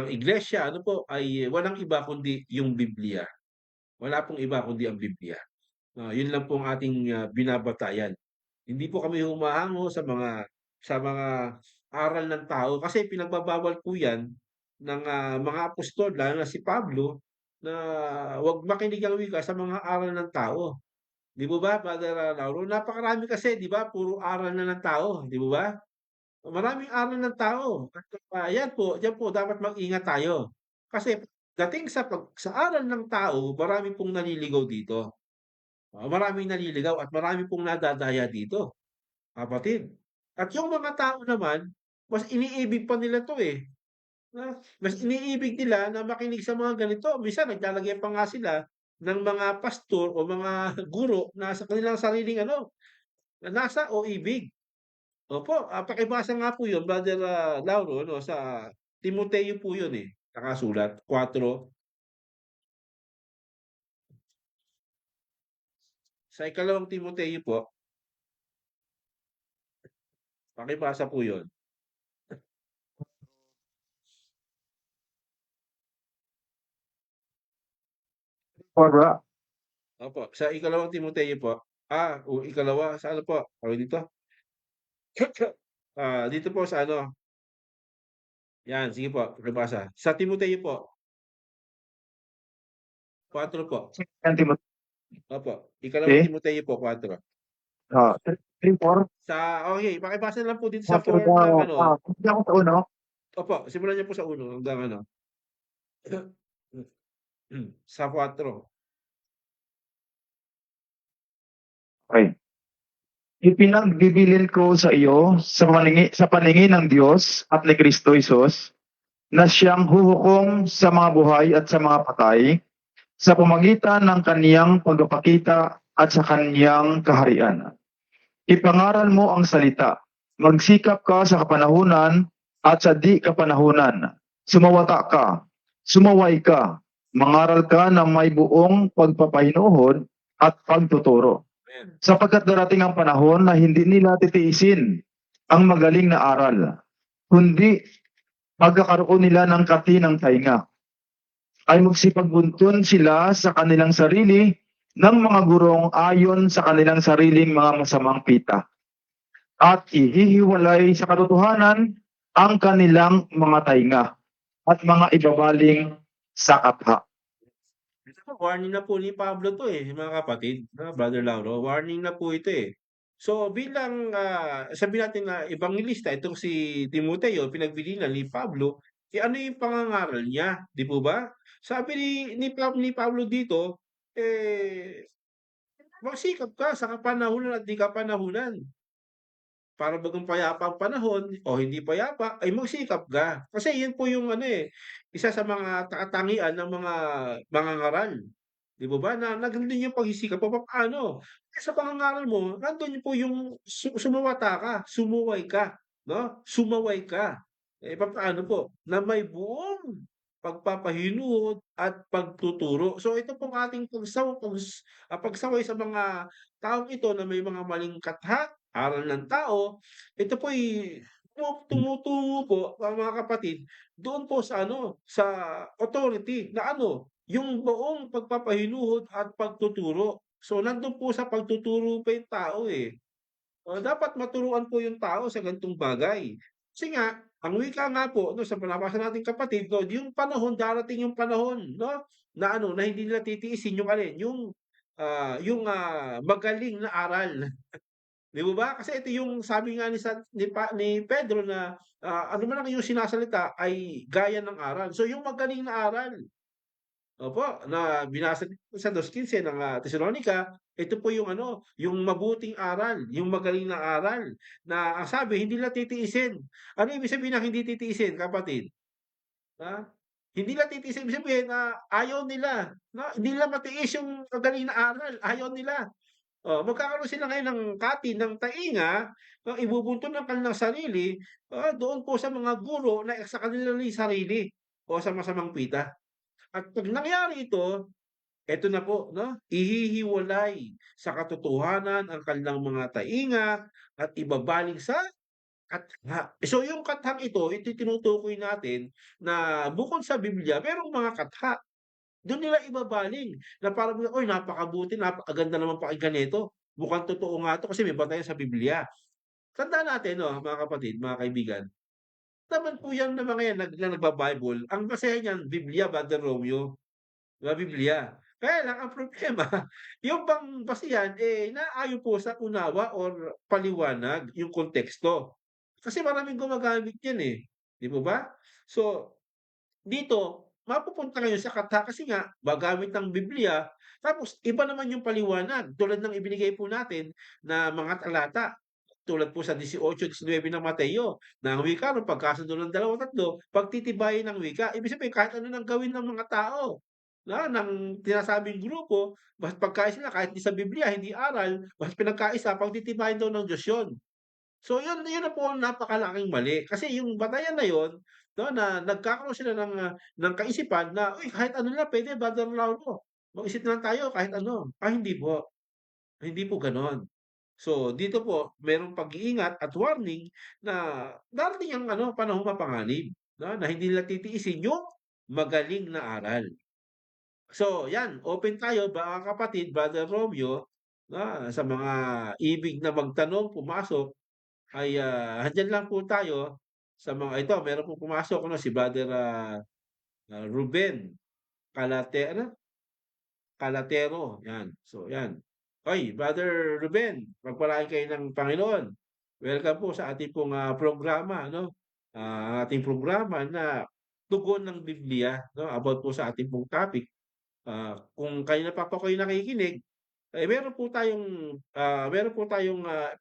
iglesia ano po ay walang iba kundi yung Biblia. Wala pong iba kundi ang Biblia. Yun lang po ang ating binabatayan. Hindi po kami humahango sa mga aral ng tao kasi pinagbabawal po 'yan ng mga apostol lalo na si Pablo na wag makinig ang wika sa mga aral ng tao. 'Di po ba, Brother Lauro? Napakarami kasi 'di ba, puro aral na ng tao, 'di po ba? Maraming aral ng tao at, 'yan po, diyan po dapat mag-ingat tayo. Kasi dating sa aral ng tao, marami pong naliligaw dito. Maraming naliligaw at marami pong nadadaya dito, kapatid. At yung mga tao naman, mas iniibig pa nila 'to, eh. Mas iniibig nila na makinig sa mga ganito. Minsan naglalagay pa nga sila ng mga pastor o mga guro na sa kanilang sariling ano, na nasa o ibig. Opo, pakibasa nga po 'yun, Brother, Lauro, ano, sa Timoteo po 'yun, eh, nakasulat, 4. Sa ikalawang Timoteo po, pakibasa po 'yun. Barbara, Opo, sa ikalawang Timoteo po. O ikalawa, sa ano po, tawag dito? Dito po sa ano, 'yan, sige po, pakibasa. Sa Timoteo po, 4 po. Second Timothy, Opo, ikalawang okay? Timoteo po, 4. 3, 4. Okay, pakibasa lang po dito sa 4 4 ng daw. ano. Hindi ako sa uno. Opo, simulan niyo po sa 1 hanggang ano. Sa 4. Okay. Ipinagbibilin ko sa iyo sa paningin ng Diyos at ni Kristo Jesus na siyang huhukom sa mga buhay at sa mga patay sa pamagitan ng kaniyang pagpapakita at sa kaniyang kaharian. Ipangaral mo ang salita. Magsikap ka sa kapanahunan at sa di kapanahunan. Sumawata ka. Sumaway ka. Mangaral ka ng may buong pagpapahinuhod at pagtuturo. Amen. Sapagkat darating ang panahon na hindi nila titiisin ang magaling na aral, kundi pagkakaroon nila ng katinang tainga. Ay magsipagbuntun sila sa kanilang sarili ng mga gurong ayon sa kanilang sariling mga masamang pita. At ihihiwalay sa katotohanan ang kanilang mga tainga at mga ibabaling sa katha. Ito po, warning na po ni Pablo 'to, eh, mga kapatid, Brother Lauro, warning na po ito, eh. So bilang, sabihin natin na ebanghelista itong si Timoteo pinagbilinan ni Pablo, ano yung pangangaral niya, 'di po ba? Sabi ni Pablo dito, eh, magsikap ka sa kapanahunan at di kapanahunan. Para bagang payapa ang panahon o hindi payapa, ay magsikap ka. Kasi yun po yung ano, eh, isa sa mga katangian ng mga mangangaral. 'Di ba ba na nandun yung pagsisikap papaano, sa pangangaral mo nandun po yung sumawata ka, sumuway ka, 'no? Sumaway ka. Eh, papaano po, na may buong pagpapahinuhod at pagtuturo. So ito pong ating pagsaway sa mga taong ito na may mga maling katha, aral ng tao, ito po'y tumutungo po, mga kapatid, doon po sa ano, sa authority na ano, yung buong pagpapahinuhod at pagtuturo. So nandun po sa pagtuturo pa yung tao, eh. Dapat maturuan po yung tao sa ganitong bagay. Kasi nga, ang wika nga po 'no, sa nabasa nating kapatid 'no, yung panahon darating yung panahon 'no, na ano, na hindi nila titiisin yung alin, magaling na aral. 'Di mo ba? Kasi ito yung sabi nga ni Pedro na, ano man ang iyong sinasalita ay gaya ng aral. So yung magaling na aral. Opo, na binasa ko sa 2:15 ng, Tesalonica, ito po yung ano, yung mabuting aral, yung magaling na aral na ang sabi hindi nila titiisin. Ano ibig sabihin ng hindi titiisin kapatid? Ha? Hindi nila titiisin, ibig sabihin na ayaw nila, 'no? Hindi nila matiis yung magaling na aral, ayaw nila. Magkakaroon sila ngayon ng ng tainga, ibubunton ng kanilang sarili, doon po sa mga guro na sa kanilang sarili o sa masamang pita. At 'pag nangyari ito, eto na po 'no, ihihiwalay sa katotohanan ang kanilang mga tainga at ibabaling sa katha. So yung kathang ito tinutukoy natin na bukod sa Biblia merong mga katha. Dun nila ibabaling na parang, "Uy, napakabuti, napakaganda naman pakinggan nito. Mukhang totoo nga 'to kasi may batayan sa Biblia." Tandaan natin 'no, mga kapatid, mga kaibigan, naman po yan na mga yan na nagba-Bible, ang basehan niyan Biblia, Brother Romeo. Na Biblia. Kaya lang ang problema, yung bang basehan, eh, naayon po sa unawa or paliwanag, yung konteksto. Kasi maraming gumagamit niyan, eh, 'di po ba? So, dito mapupunta kayo sa katha kasi nga gagamit ng Biblia, tapos iba naman yung paliwanag tulad ng ibinigay po natin na mga talata. tulad po sa 18-19 ng Mateo, na ang wika ron pagkasundo ng 2 o 3, pagtitibayin ng wika. Ibig sabihin kahit ano nang gawin ng mga tao, ng sinasabing grupo, basta pagkaisa sila kahit di sa Biblia, hindi aral, basta pinagkaisa, pagtitibayin daw ng Diyos yun. So yun na po ang napakalaking mali. Kasi yung batayan na yun, na nagkakaroon sila ng kaisipan na, "Uy, kahit ano na puwede, Brother Lauro, mag-isip na lang tayo kahit ano." Hindi po. Hindi po gano'n. So, dito po merong pag-iingat at warning na darating ang panahong mapanganib, na hindi nila titiisin yung magaling na aral. So, 'yan, open tayo mga kapatid, Brother Romeo, sa mga ibig na magtanong, pumasok ay, andiyan lang po tayo sa mga ito. Meron pong pumasok si Brother, Ruben Calatero, 'yan. So 'yan. Hoy, Brother Ruben, pagpalain kayo ng Panginoon. Welcome po sa ating pong, programa ating programa na Tugon ng Biblia, about po sa ating pong topic. Kung kanina pa po kayo nakikinig, meron po tayong,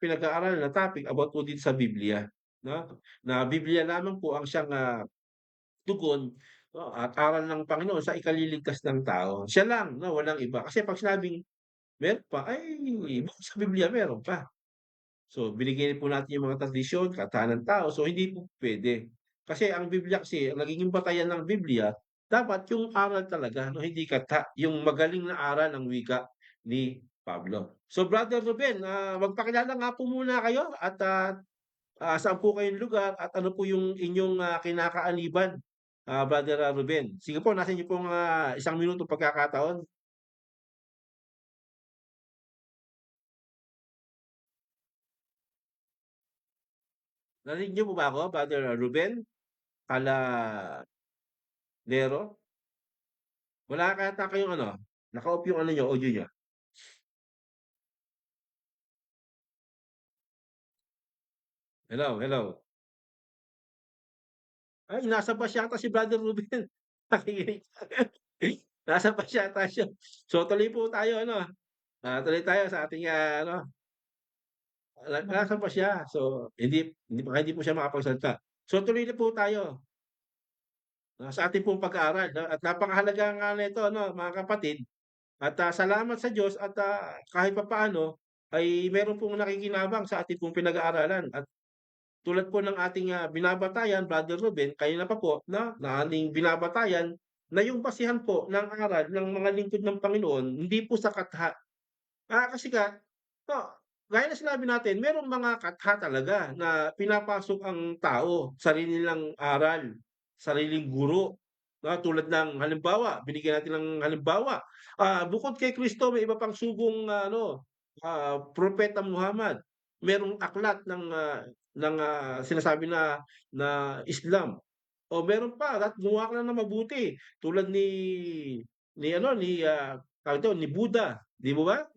pinag-aaralan na topic about po dito sa Biblia, 'no, na Biblia lamang po ang siyang, tugon, at aral ng Panginoon sa ikaliligtas ng tao. Siya lang, walang iba. Kasi 'pag sinabing meron pa, ay bukod sa Biblia meron pa. So, binigyan po natin yung mga tradisyon, kataan ng tao, so hindi po puwede. Kasi ang Biblia kasi, ang nagiging batayan ng Biblia, dapat yung aral talaga, hindi kata, yung magaling na aral ng wika ni Pablo. So, Brother Ruben, magpakilala nga po muna kayo at, saan po kayong lugar at ano po yung inyong, kinakaaniban, Brother, Ruben. Sige po, nasa inyo pong, 1 minutong pagkakataon. Narinig niyo po ba ako, Brother Ruben Caladero? Wala ka yata kayong naka-off yung niyo, audio niyo. Hello, hello. Ay, nasa bus yata si Brother Ruben. Nakikinig. Nasa bus yata siya. So, tuloy po tayo tuloy tayo sa ating, nasa bus siya. So, hindi po siya makapagsalita. So, tuloy na po tayo, sa ating pong pag-aaral, at napakahalaga nga nito mga kapatid. At, salamat sa Diyos at, kahit papaano ay meron pong nakikinabang sa ating pong pinag-aaralan at tulad po ng ating, binabatayan, Brother Ruben, kanina pa po na ating binabatayan na yung basehan po ng aral ng mga lingkod ng Panginoon hindi po sa katha. Kasi gaya ng sinabi natin merong mga katha talaga na pinapasok ang tao, sarili nilang aral, sariling guro, tulad ng halimbawa, binigyan natin ng halimbawa, bukod kay Kristo may iba pang sugong Propeta Muhammad. Merong aklat sinasabi na Islam. O meron pa at gumawa ka lang ng mabuti tulad tawag dito, ni Buddha, 'di mo ba?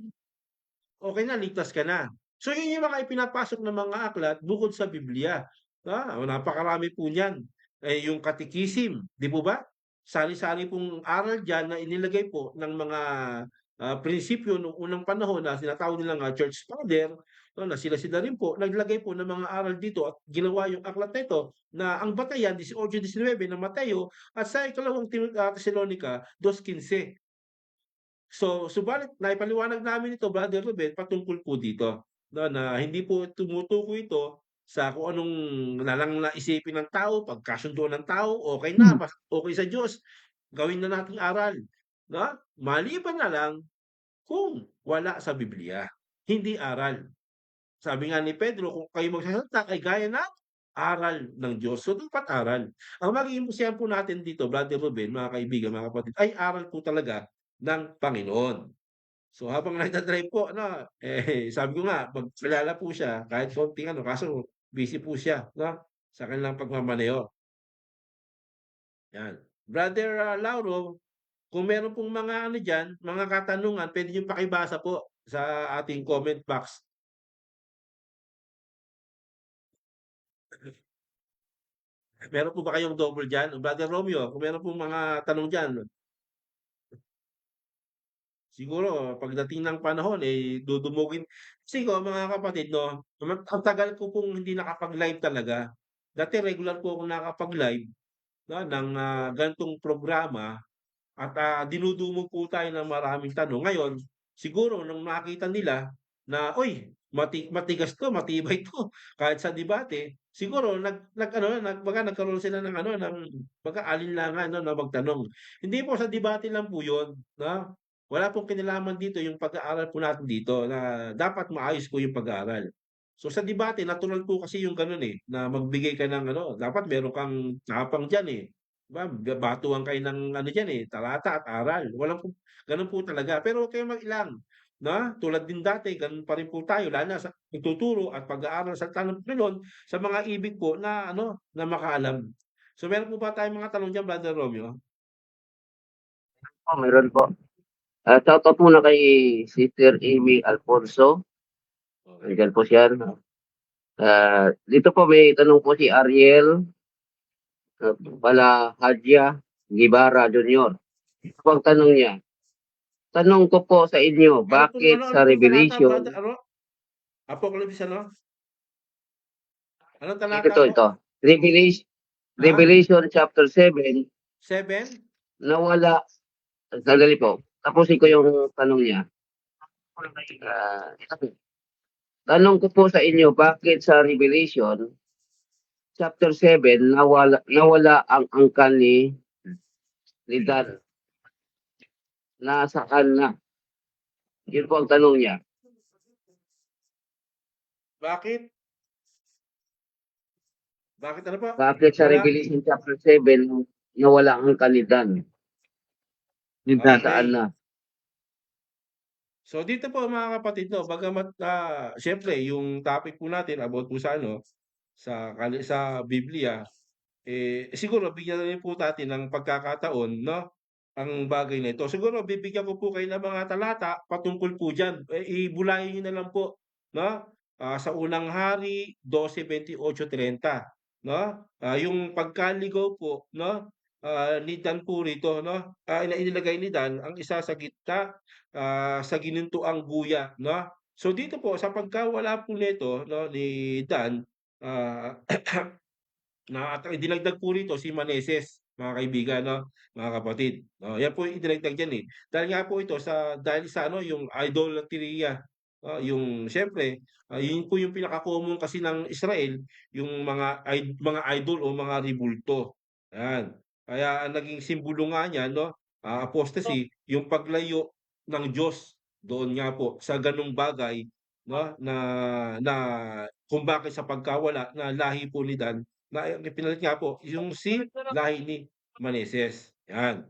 Okey na, ligtas ka na. So yun yung mga ipinapasok ng mga aklat bukod sa Biblia, napakarami po niyan. Yung Katikisim, 'di po ba? Sari-sari pong aral diyan na inilagay po ng mga, prinsipyo nung unang panahon na tinatawag nilang, church father, na sila-sila rin po naglagay po ng mga aral dito at ginawa yung aklat na ito na ang batayan 18-19 ng Mateo at sa ikalawang Tesalonica 2:15. So, subalit naipaliwanag namin ito, Brother Ruben, patungkol po dito, na hindi po tumutukoy ito sa kung anong nalang naisipin ng tao, pagkasundo ng tao, okey na, Hmm. mas okey sa Diyos, gawin na nating aral, maliban na lang kung wala sa Biblia, hindi aral. Sabi nga ni Pedro, kung kayo magsasalita ay gaya ng aral ng Diyos. So, dapat aral. Ang magiging basehan po natin dito, Brother Ruben, mga kaibigan, mga kapatid, ay aral po talaga ng Panginoon. So, habang nagda-drive po sabi ko nga magkilala po siya kahit konting kaso busy po siya sa kanilang pagmamaneho, 'yan. Brother, Lauro, kung meron pong mga diyan, mga katanungan puwede niyong pakibasa po sa ating comment box. Meron po ba kayong double diyan? Brother Romeo, kung meron pong mga tanong diyan, siguro pagdating ng panahon, eh, dudumugin kasi ko mga kapatid 'no, ang tagal ko pong hindi nakapag-live talaga. Dati regular po akong nakakapag-live 'no, ng, ganitong programa at, dinudumog po tayo ng maraming tanong. Ngayon, siguro nung nakita nila na, "Uy, matigas 'to, matibay 'to," kahit sa debate, siguro nag-ano, baga nagkaroon sila ng ano, ng baga alinlangan 'no, na magtanong. Hindi po sa debate lang po 'yun, 'no? Wala pong kinalaman dito yung pag-aaral po natin dito na dapat maayos po yung pag-aaral. So, sa debate natural po kasi yung gano'n, eh, na magbigay ka ng ano, dapat meron kang tapang diyan, eh. 'Di ba, batuhan kayo ng ano diyan, eh, talata at aral. Walang po gano'n po talaga. Pero huwag kayong mag-ilang, 'no? Tulad din dati gano'n pa rin po tayo lalo na sa pagtuturo at pag-aaral sa salita ng Panginoon sa mga ibig po na ano, na makaalam. So, meron po ba tayong mga tanong diyan, Brother Romeo? Meron po. Shoutout muna kay Sister Amy Alfonso. Nandiyan po siya. Dito po may tanong po si Ariel Balahadya Gibara Jr. Ito po ang tanong niya. Tanong ko po sa inyo, bakit Ano sa pong talata, Revelation, brother, ano? Apocalypse ano? Anong talata ito, po? ito, Revelation, Ha? Revelation chapter 7, 7? nawala, sandali po, tapusin ko yung tanong niya. Ah, tanong ko po sa inyo, bakit sa Revelation chapter 7, nawala ang angkan ni Dan? Nasaan na? Yun po ang tanong niya. Bakit? Bakit ano po? Bakit sa Wala? Revelation chapter 7, nawala ang angkan ni Dan? Nasaan Okay. na? So dito po mga kapatid 'no, bagamat, siyempre yung topic po natin about po sa ano, sa Biblia, eh, siguro bigyan na rin po natin ng pagkakataon 'no, ang bagay na ito. Siguro bibigyan ko po kayo ng mga talata patungkol po diyan, eh, ibulayin niyo na lang po 'no, sa Unang Hari 12:28-30 'no, yung pagkaligaw po 'no, ni Dan po rito 'no, na inilagay ni Dan ang isa sa gitna, sa ginintuang guya 'no. So dito po sa pagkawala po nito 'no, ni Dan, ah na at idinagdag po rito si Maneses, mga kaibigan 'no, mga kapatid. Oh, yan po yung idinagdag diyan, eh. Dahil sa ano, yung idolatria, yung siyempre, yun po yung pinaka-common kasi ng Israel, yung mga idol o mga rebulto, yan. Kaya ang naging simbolo nga niyan 'no, apostasy, yung paglayo ng Diyos doon nga po sa gano'ng bagay 'no, na na kung bakit sa pagkawala na lahi po ni Dan na pinalit nga po yung lahi ni Maneses, 'yan.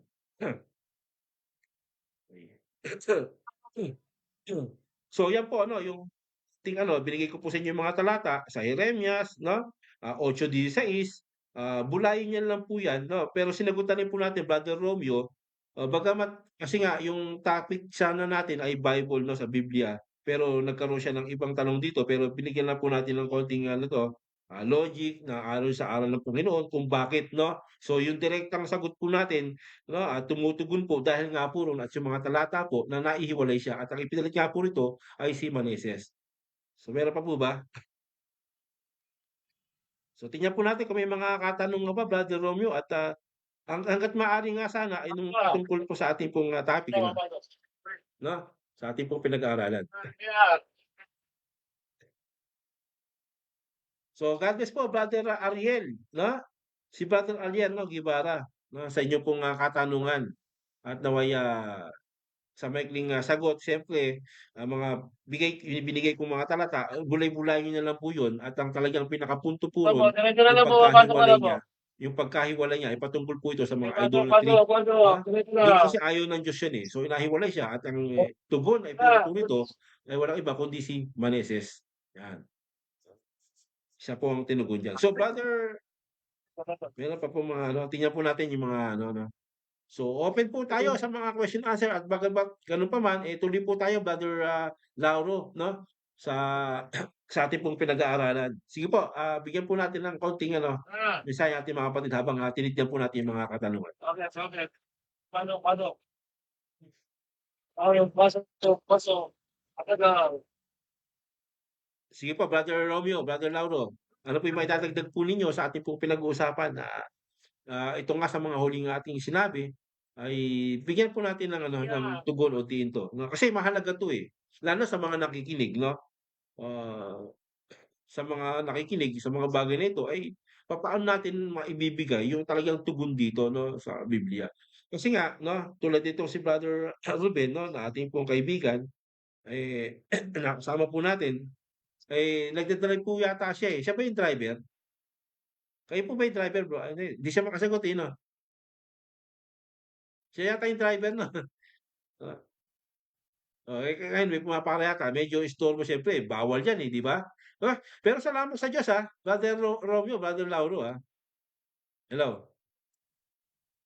So, yan po ano yung ano binigay ko po sa inyo yung mga talata sa Jeremias 'no, 8:16, bulayin niyo lang po 'yan 'no, pero sinagutan rin po natin Brother Romeo, bagamat kasi nga yung topic sana natin ay Bible 'no, sa Biblia, pero nagkaroon siya ng ibang tanong dito pero binigyan lang po natin ng konting ano 'to, logic na ayon sa aral ng Panginoon kung bakit 'no. So yung direktang sagot po natin 'no, at tumutugon po dahil nga po roon at yung mga talata po na naihiwalay siya at ang ipinalit nga po rito ay si Maneses. So meron pa po ba? So tingnan po natin kung may mga katanungan pa Brother Romeo at, hangga't maaari nga sana ay nung tungkol po sa ating pong, topic ano, 'no, sa ating pong pinag-aaralan. So God bless po Brother Ariel 'no, si Brother Ariel 'no, Guevara 'no, sa inyo pong, katanungan at naway, sa maikling, sagot siyempre ang mga binigay kong mga talata, bulay-bulayin niyo na lang po 'yun at ang talagang pinakapunto po ro'n yung pagkahiwalay niya ay patungkol po ito sa mga idolatry, 'no? Do'n kasi ayaw ng Diyos 'yan, eh. So nahiwalay siya at ang, tugon ay pinili po rito ay walang iba kundi si Maneses, 'yan. Siya po ang tinugon diyan. So brother, meron pa pong mga ano, tingnan po natin yung mga ano 'no. So, open po tayo sa mga question answer at bagamat gano'n pa man, eh, tuloy po tayo Brother, Lauro 'no, sa sa ating pong pinag-aaralan. Sige po, bigyan po natin ng konting ano, mensahe ang ating mga kapatid habang, tinignan po natin yung mga katanungan. Sige po, Brother Romeo, Brother Lauro. Ano po yung maidadagdag po ninyo sa ating pong pinag-uusapan na ito nga sa mga huling ating sinabi ay bigyan po natin ng ano ng tugon o tiinto, no? Kasi mahalaga 'to eh. Lalo sa mga nakikinig, no? Ah, sa mga nakikinig sa mga bagay na ito ay papaano natin maibibigay yung talagang tugon dito, no, sa Biblia. Kasi nga, no, tulad nitong si Brother Ruben, no, na ating pong kaibigan, eh, nakasama po natin, eh, nagda-drive po yata siya, eh. Siya ba yung driver? Kayo po ba yung driver, bro? Ano, eh, 'di siya makasagot, eh, 'no? Siya yata yung driver, 'no? Eh, ngayon may pumapara yata, medyo istorbo siyempre, bawal 'yan, eh, 'di ba? Pero salamat sa Diyos, Brother Romeo, Brother Lauro, Hello,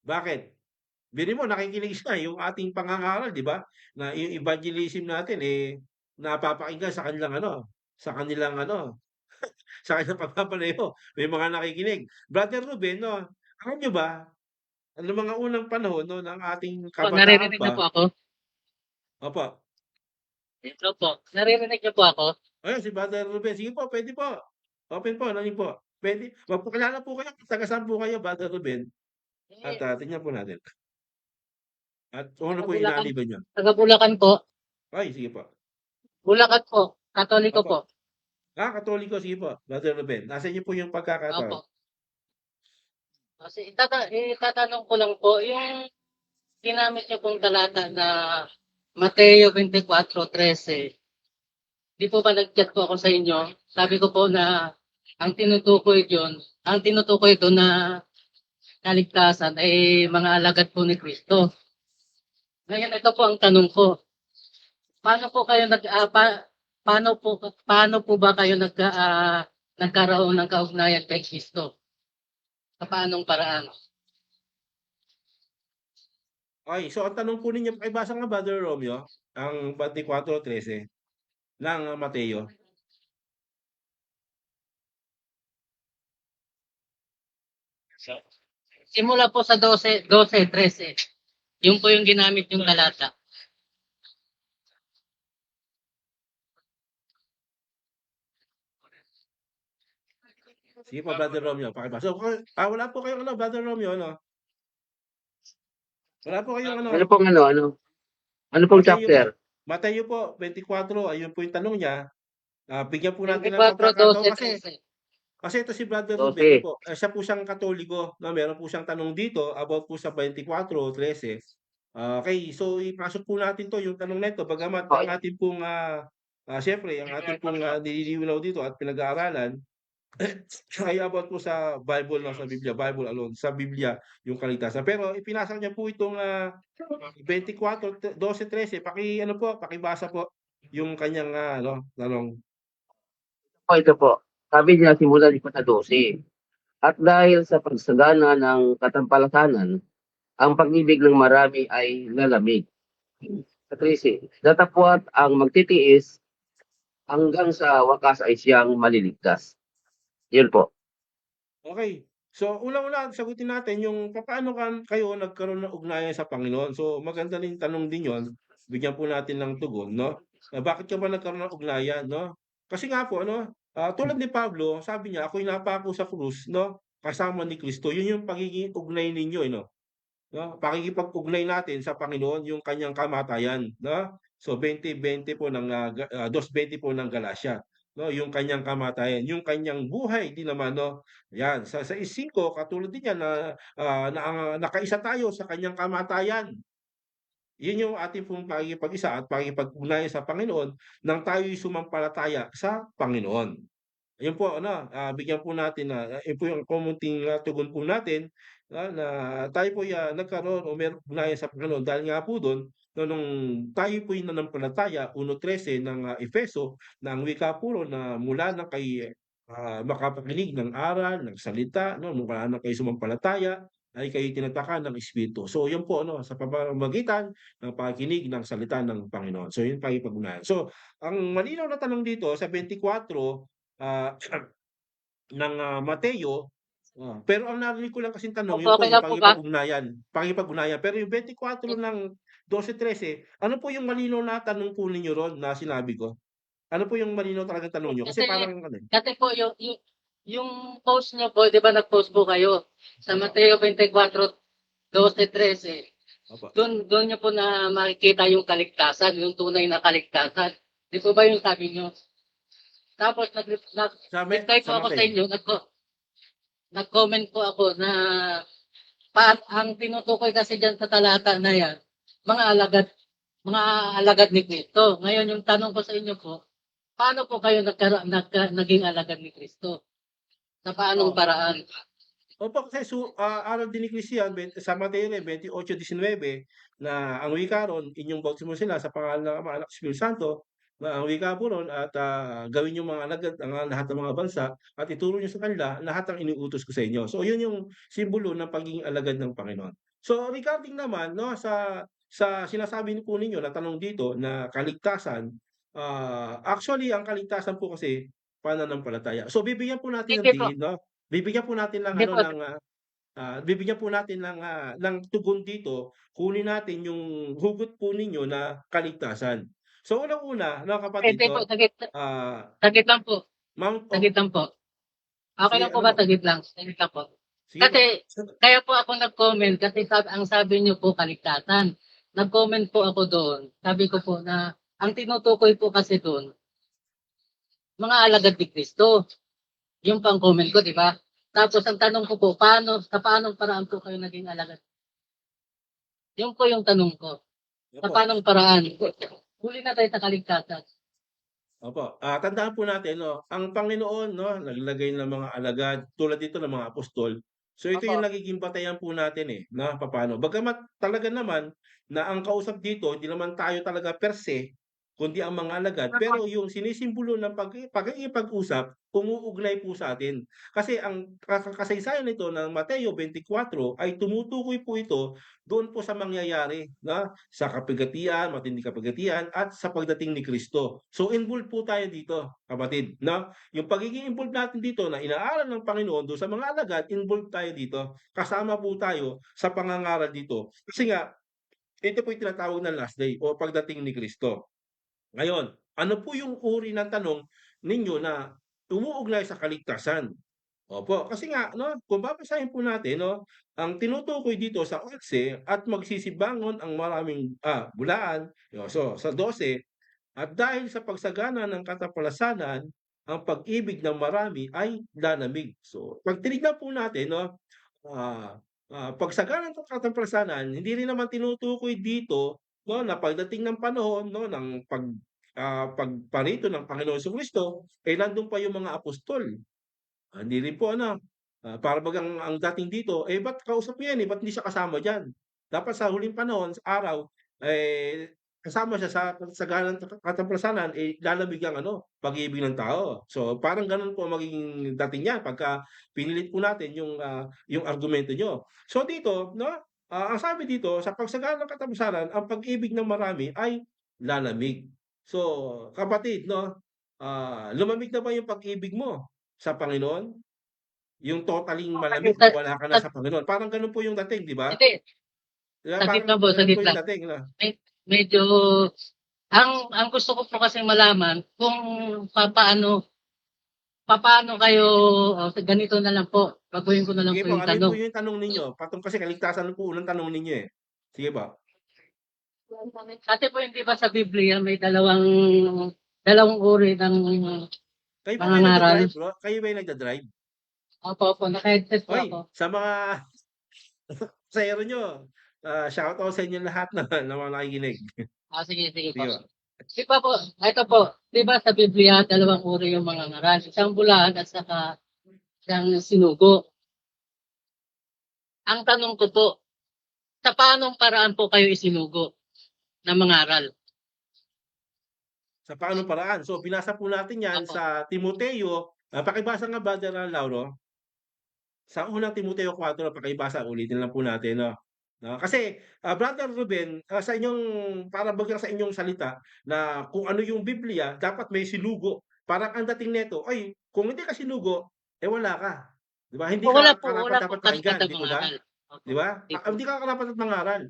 bakit? Biro mo nakikinig siya yung ating pangangaral, 'di ba? Na yung evangelism natin, eh, napapakinggan sa kanilang ano, sa kanilang ano, sa kanilang pagpapalayo, may mga nakikinig. Brother Ruben, 'no, alam niyo ba, nung mga unang panahon 'no, ng ating Po, kabataan naririnig niyo pa po ako? opo, Hello po. Naririnig niyo po ako? ayun si Brother Ruben, sige po, puwede po. Open po, narinig po. Puwede magpakilala po kayo kung taga saan po kayo, Brother Ruben, at, Eh, tingnan po natin. At kung ano taga po yung Bulacan, inaaniban niyo. taga Bulacan po. Ay, sige po. Bulacan po. Katoliko Opo. po. Katoliko, sige po, Brother Ruben. Nasa inyo po yung pagkakataon. Opo. Kasi itatanong ko lang po, yung ginamit niyo pong talata na Mateo 24:13. Di po ba nag-chat po ako sa inyo? Sabi ko po na ang tinutukoy doon na kaligtasan ay mga alagad po ni Kristo. Ngayon, ito po ang tanong ko. Paano po kayo paano po ba kayo nagkaroon ng kaugnayan kay Kristo? Sa paanong paraan? Okey, so ang tanong po ninyo pakibasa nga Brother Romeo, ang 24:13 ng Mateo. Simula po sa 12:13. Yun po yung ginamit yung talata. Sige po Brother Romeo, pakibasa. So, wala po kayong ano Brother Romeo, ano? Wala po kayong ano, Ano pong ano pong Mateo po. chapter? Mateo po 24, ayun po yung tanong niya. Bigyan po natin ng 24, pagkakataon 12, kasi 13. kasi ito si Brother Ruben 12. po, siya po siyang Katoliko, 'no, meron po siyang tanong dito about po sa 24:13. Okey, so ipasok po natin 'to, yung tanong na ito bagamat ang Okay. ating pong, siyempre ang ating pong, nililinaw dito at pinag-aaralan ay about po sa Bible 'no, sa Biblia, Bible alone, sa Biblia yung kaligtasan. Pero ipinasa niya po itong, 24, 12, 13 paki-ano po, pakibasa po yung kanyang, ano, tanong. Ito po. Sabi niya simula dito sa 12. At dahil sa pagsagana ng katampalasanan, ang pag-ibig ng marami ay lalamig. Sa 13. Datapwat ang magtitiis hanggang sa wakas ay siyang maliligtas. Yun po. Okey. So, unang-una sagutin natin yung papaano kayo nagkaroon ng ugnayan sa Panginoon. So, maganda ring tanong din yon, bigyan po natin ng tugon 'no. Bakit ka ba nagkaroon ng ugnayan 'no? Kasi nga po ano, tulad ni Pablo sabi niya, "Ako'y napako sa krus 'no, kasama ni Kristo." Yun yung pagiging ugnay ninyo, 'no? Pakikipag-ugnay natin sa Panginoon yung kanyang kamatayan, 'no? So 20:20 po ng, 2:20 po ng Galatia, 'no, yung kanyang kamatayan, yung kanyang buhay din naman, 'no? Yan, sa 6 katulad din yan na, nakaisa tayo sa kanyang kamatayan. Yun yung ating pong pakikipag-isa at pakikipag-ugnayan sa Panginoon nang tayo'y sumampalataya sa Panginoon. Ayun po ano, bigyan po natin na yun po yung kaunting, tugon po natin, na tayo po'y, nagkaroon o merong ugnayan sa Panginoon dahil nga po dun nung tayo po'y nanampalataya 1:13 ng, Efeso na ang wika po roon na mula na kayo, makapakinig ng aral, ng salita 'no, mula na kayo'y sumampalataya ay kayo'y tinatakan ng Espiritu. So yun po ano, sa pamamagitan ng pakikinig ng salita ng Panginoon. So yun pakikipag-ugnayan. So ang malinaw na tanong dito sa 24 ng, Mateo, Pero ang narinig ko lang kasing tanong, Opo, yun po okay yung lang po ba? pakikipag-ugnayan. Pero yung 24 ng 12-13, ano po yung malinaw na tanong po ninyo ron na sinabi ko? Ano po yung malinaw talagang tanong niyo? Kasi Kasi parang ano, kasi po yung post niyo po, 'di ba nag-post po kayo sa opo, Mateo 24:12-13. opo. Doon niyo po na makikita yung kaligtasan, yung tunay na kaligtasan. 'Di po ba yung sabi niyo? Tapos nag-reply po Sa ako sa Mateo. inyo, nag-comment po ako na ang tinutukoy kasi diyan sa talata na 'yan, mga alagad mga alagad ni Kristo. Ngayon yung tanong ko sa inyo po, paano po kayo naging alagad ni Kristo? Sa paanong Oh. paraan? Opo, kasi aral din ni Christian sa Mateo 28:19 na ang wika ron, inyong bautismo sila sa pangalan ng Ama, Anak, Espiritu Santo, na ang wika po ron at gawin yung mga alagad ang lahat ng mga bansa at ituro niyo sa kanila lahat ng iniutos ko sa inyo. So yun yung simbolo ng pagiging alagad ng Panginoon. So regarding naman no sa sinasabi po ninyo na tanong dito na kaligtasan, actually ang kaligtasan po kasi pananampalataya. So bibigyan po natin ng Sige po. diin no. Bibigyan po natin ng Hindi ano po. bibigyan po natin ng tugon dito, kunin natin yung hugot po ninyo na kaligtasan. So unang-una mga kapatid Hindi po. 'no, Saglit, ah, saglit lang po. Mount of Saglit lang po. Okay sige lang po ano ba? po? Saglit lang. Saglit lang po. Sige po. Kasi, kaya po ako nag-comment kasi ang sabi niyo po kaligtasan. Nag-comment po ako doon. Sabi ko po na ang tinutukoy po kasi doon, mga alagad ni Kristo. Yung pang-comment ko, di ba? Tapos ang tanong ko po, sa paanong paraan po kayo naging alagad? Yun po yung tanong ko. Sa Opo, paanong paraan? Huli na tayo sa kaligtasan. opo. Tandaan po natin 'no, ang Panginoon 'no, naglagay ng mga alagad tulad dito ng mga apostol. So ito yung Opo. nagiging batayan po natin, na papaano. Bagamat talaga naman na ang kausap dito hindi naman tayo talaga per se, kundi ang mga alagad, pero yung sinisimbolo ng pakikipag-usap umuugnay po sa atin. Kasi ang kasaysayan nito ng Mateo 24 ay tumutukoy po ito doon po sa mangyayari na sa kapigatian, matinding kapigatian at sa pagdating ni Kristo. So involved po tayo dito, kapatid, no? Yung pagiging involved natin dito na inaaral ng Panginoon doon sa mga alagad, involved tayo dito. Kasama po tayo sa pangangaral dito. Kasi nga, ito po yung tinatawag na last day o pagdating ni Kristo. Ngayon, ano po yung uri ng tanong ninyo na umuugnay sa kaligtasan? Opo, kasi nga 'no, kung babasahin po natin 'no, ang tinutukoy dito sa 11 at magsisibangon ang maraming, bulaan, so sa 12, at dahil sa pagsagana ng katapalasanan, ang pag-ibig ng marami ay lalamig. So 'pag tinignan po natin 'no, pagsagana ng katapalasanan, hindi rin naman tinutukoy dito 'no, na pagdating ng panahon 'no, ng pagparito ng Panginoong Jesucristo, nandun pa yung mga apostol. Hindi rin po ano, para bagang ang dating dito, ba't kausap niya yan, ba't hindi siya kasama diyan? Dapat sa huling panahon, sa araw, kasama siya sa kasaganan ng katampasanan, lalamig ang ano, pag-ibig ng tao. So, parang gano'n po ang magiging dating niyan pagka pinilit po natin yung argumento niyo. So dito 'no, ang sabi dito, sa pagsagana ng katapusan, ang pag-ibig ng marami ay lalamig. So, kapatid 'no, lumamig na ba yung pag-ibig mo sa Panginoon? Yung totaling malamig Sa, na wala ka na sa Panginoon, parang gano'n po yung dating, 'di ba? hindi, 'Di ba saglit parang lang po, gano'n po saglit yung lang. dating 'no? Medyo, ang gusto ko po kasi malaman kung papaano kayo, ganito na lang po, baguhin ko na lang Sige po po, yung ano po tanong. yung tanong ninyo? Kasi kaligtasan po unang tanong ninyo, eh. Sige po. Kasi po hindi ba sa Biblia may dalawang uri ng Kayo po ba yung pangangaral? nagda-drive bro? Kayo ba yung nagda-drive? Opo, naka-headset po ako. Hoy, sa mga pasahero niyo, shoutout sa inyong lahat na mga nakikinig. Sige, sige po. Sige po. Di ba po, ito po, di ba sa Biblia, dalawang uri yung mga ngaral. Isang bulahan at saka isang sinugo. Ang tanong ko po, sa paanong paraan po kayo isinugo na mangaral? Sa paanong paraan? So binasa po natin 'yan Opo. sa Timoteo, pakibasa nga Brother Lauro. Sa unang Timoteo 4, pakibasa, ulitin lang po natin 'no. Kasi, Brother Ruben, sa inyong para bagang sa inyong salita na kung ano yung Biblia dapat may sinugo. Parang ang dating nito, ay kung hindi ka sinugo, wala ka, 'Di ba? Hindi Wala ka po, karapat wala dapat pong pakinggan, karapatang di po ba? mangaral. Opo, Di ba? hindi po. Hindi ka karapat mangaral.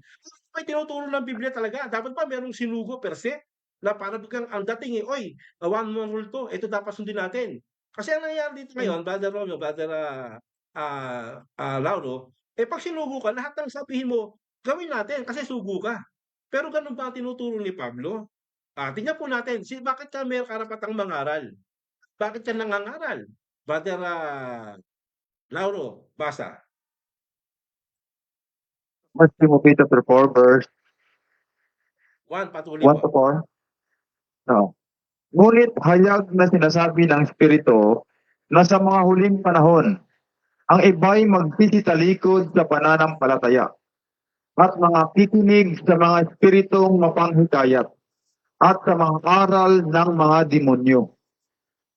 May tinuturo ng Biblia talaga. Dapat ba merong sinugo per se na para biglang ang dating, "Uy, one more rule 'to, ito dapat sundin natin." Kasi ang nangyayari dito ngayon, Brother Romeo, Brother, Lauro, 'pag sinugo ka lahat ng sabihin mo, gawin natin kasi sugo ka. Pero gano'n ba ang tinuturo ni Pablo? Tingnan po natin bakit ka may karapatang mangaral? Bakit ka nangangaral? Brother, Lauro, basa. 1 Timothy chapter 4 verse 1, patuloy 1 po. to 4. No. Ngunit hayag na sinasabi ng Espiritu na sa mga huling panahon, ang iba'y magsisitalikod sa pananampalataya at mga kikinig sa mga espiritong mapanghikayat at sa mga aral ng mga demonyo.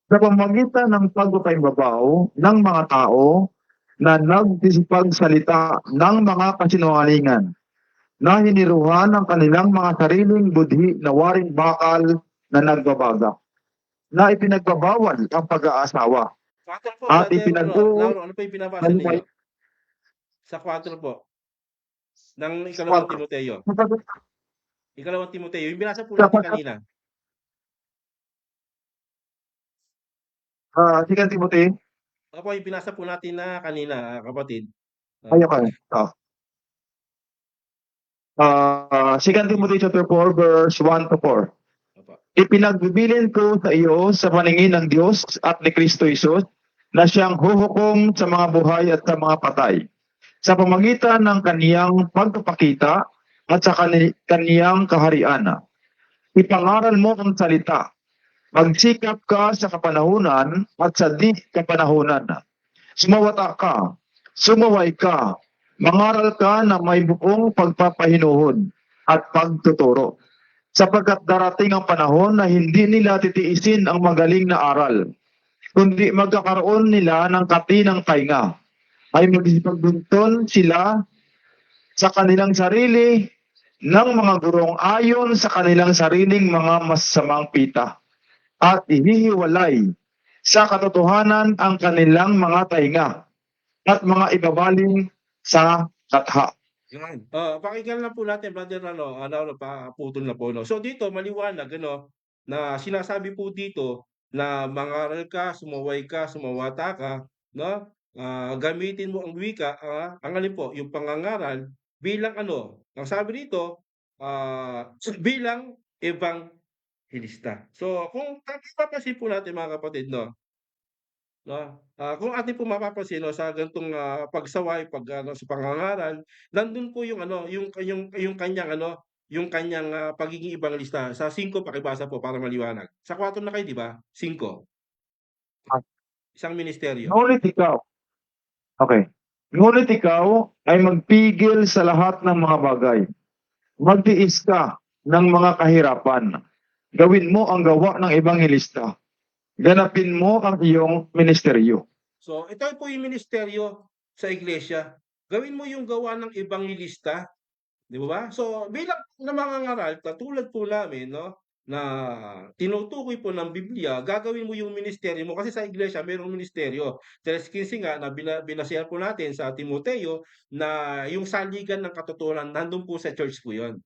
Sa pamamagitan ng pagpapaibabaw ng mga tao na nagsisipagsalita ng mga kasinungalingan na hiniruhan ng kanilang mga sariling budhi na waring bakal na nagbabaga, na ipinagbabawal ang pag-aasawa 4 po, at Brother Lauro, ano po yung binabasa ninyo? Sa 4 po, ng ikalawang Timoteo. Ikalawang Timoteo, yung binasa po natin kanina. Second Timothy. Opo, yung binasa po natin na kanina, kapatid. Okay. Second Timothy chapter 4 verse 1 to 4. Opo. Ipinagbibilin ko sa iyo sa paningin ng Diyos at ni Kristo Jesus na siyang huhukom sa mga buhay at sa mga patay sa pamamagitan ng kaniyang pagpapakita at sa kaniyang kaharian. Ipangaral mo ang salita. Magsikap ka sa kapanahunan at sa di kapanahunan. Sumawata ka, sumaway ka, mangaral ka na may buong pagpapahinuhon at pagtuturo. Sapagkat darating ang panahon na hindi nila titiisin ang magaling na aral, kundi magkakaroon nila ng katinang tainga, ay magsipagbuntun sila sa kanilang sarili ng mga gurong ayon sa kanilang sariling mga masamang pita, at ihihiwalay sa katotohanan ang kanilang mga tainga at mga ibabaling sa katha. Yan. Pakinggan lang po natin, Brother Lauro, putol na po. No? So dito, maliwanag, na sinasabi po dito na mangaral ka, sumawata ka, no? Gamitin mo ang wika, ang alin po, yung pangangaral bilang ang sabi dito, bilang ebanghilista. So kung papapansin po natin mga kapatid, no? Kung atin po mapapansin, sa ganitong pagsaway sa pangangaral, nandun po yung kanyang yung kanyang pagiging ebanghelista. Sa 5 pakibasa po para maliwanag. Sa 4 na kayo, di ba? 5. Isang ministeryo. Ngunit ikaw ay magpigil sa lahat ng mga bagay. Magtiis ka ng mga kahirapan. Gawin mo ang gawa ng ebanghilista. Ganapin mo ang iyong ministeryo. So, ito po yung ministeryo sa iglesia. Gawin mo yung gawa ng ebanghilista, di ba? So, bilang na mangangaral, katulad po namin, no, na tinutukoy po ng Biblia, gagawin mo yung ministeryo mo kasi sa iglesia mayroong ministeryo. 3:15 nga na binasihan po natin sa Timoteo na yung saligan ng katotohanan nandun po sa church po yun.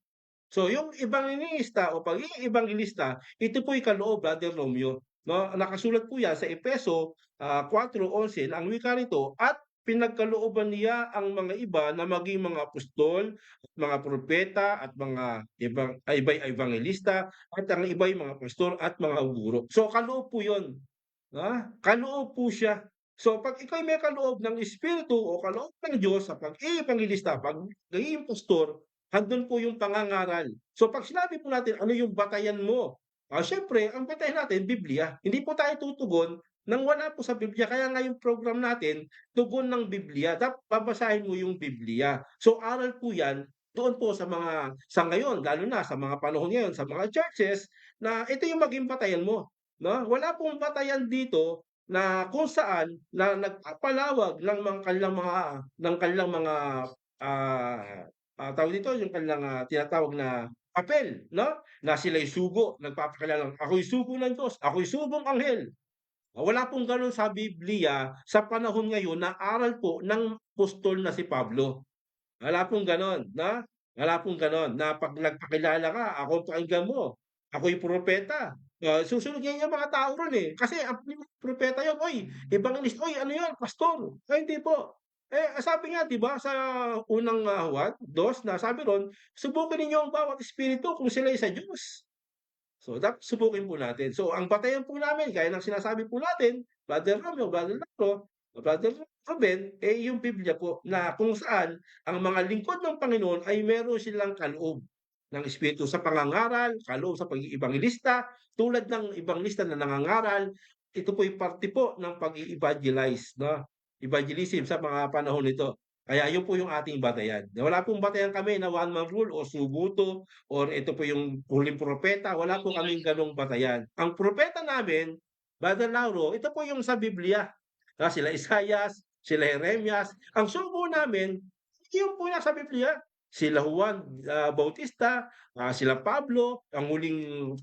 So, yung ebanghilista o pagiging ebanghilista, ito po yung kaloob, Brother Romeo. No? Nakasulat po yan sa Efeso 4:11 na ang wika nito, at pinagkalooban niya ang mga iba na maging mga apostol, mga propeta, at mga iba'y ebanghilista, at ang iba'y mga pastor at mga guro. So, kaloob po yun. Kaloob po siya. So, pag ikaw may kaloob ng Espiritu o kaloob ng Diyos sa pag-i-ebanghilista, pag-iging pastor, andun po yung pangangaral. So pag sinabi po natin ano yung batayan mo, siyempre ang batayan natin Biblia. Hindi po tayo tutugon nang wala po sa Biblia. Kaya nga yung program natin, tugon ng Biblia. Dapat babasahin mo yung Biblia. So aral po yan doon po sa ngayon, lalo na sa mga panahon ngayon, sa mga churches, na ito yung maging batayan mo. No? Wala pong batayan dito na kung saan na nagpapalawag ng kanilang mga tawag dito, yung kanilang tinatawag na papel, no? Na sila'y sugo, nagpapakilala, ako'y sugo ng Diyos, ako'y sugong anghel. Wala pong gano'n sa Biblia sa panahon ngayon na aral po ng apostol na si Pablo. Wala pong gano'n, na wala pong gano'n na 'pag nagpakilala ka, ako ang pakinggan mo, ako'y propeta. Susunod yan yung mga tao ro'n, kasi ang propeta yun, "Uy, ebangelista, uy ano yun, pastor." Ay hindi po. Sabi nga 'di ba sa unang, Juan 2 na sabi ro'n, "Subukin ninyo ang bawat espiritu kung sila'y sa Diyos." So, dapat subukin po natin. So, ang batayan po namin gaya ng sinasabi po natin, Brother Romeo, Brother Lacro, Brother Ruben, yung Biblia po na kung saan ang mga lingkod ng Panginoon ay meron silang kaloob ng Espiritu sa pangangaral, kaloob sa pag-iibanghilista, tulad ng ibanghilista na nangangaral, ito po'y parte po ng pag-i-evangelize, no? Evangelism sa mga panahon nito. Kaya yun po yung ating batayan. Wala pong batayan kami na one man rule o suguto or ito po yung huling propeta, wala po kaming ganong batayan. Ang propeta namin, Brother Lauro, ito po yung sa Biblia. Sila Isaias, sila Jeremias. Ang sugo namin, yung po nasa Biblia. Sila Juan Bautista, sila Pablo, ang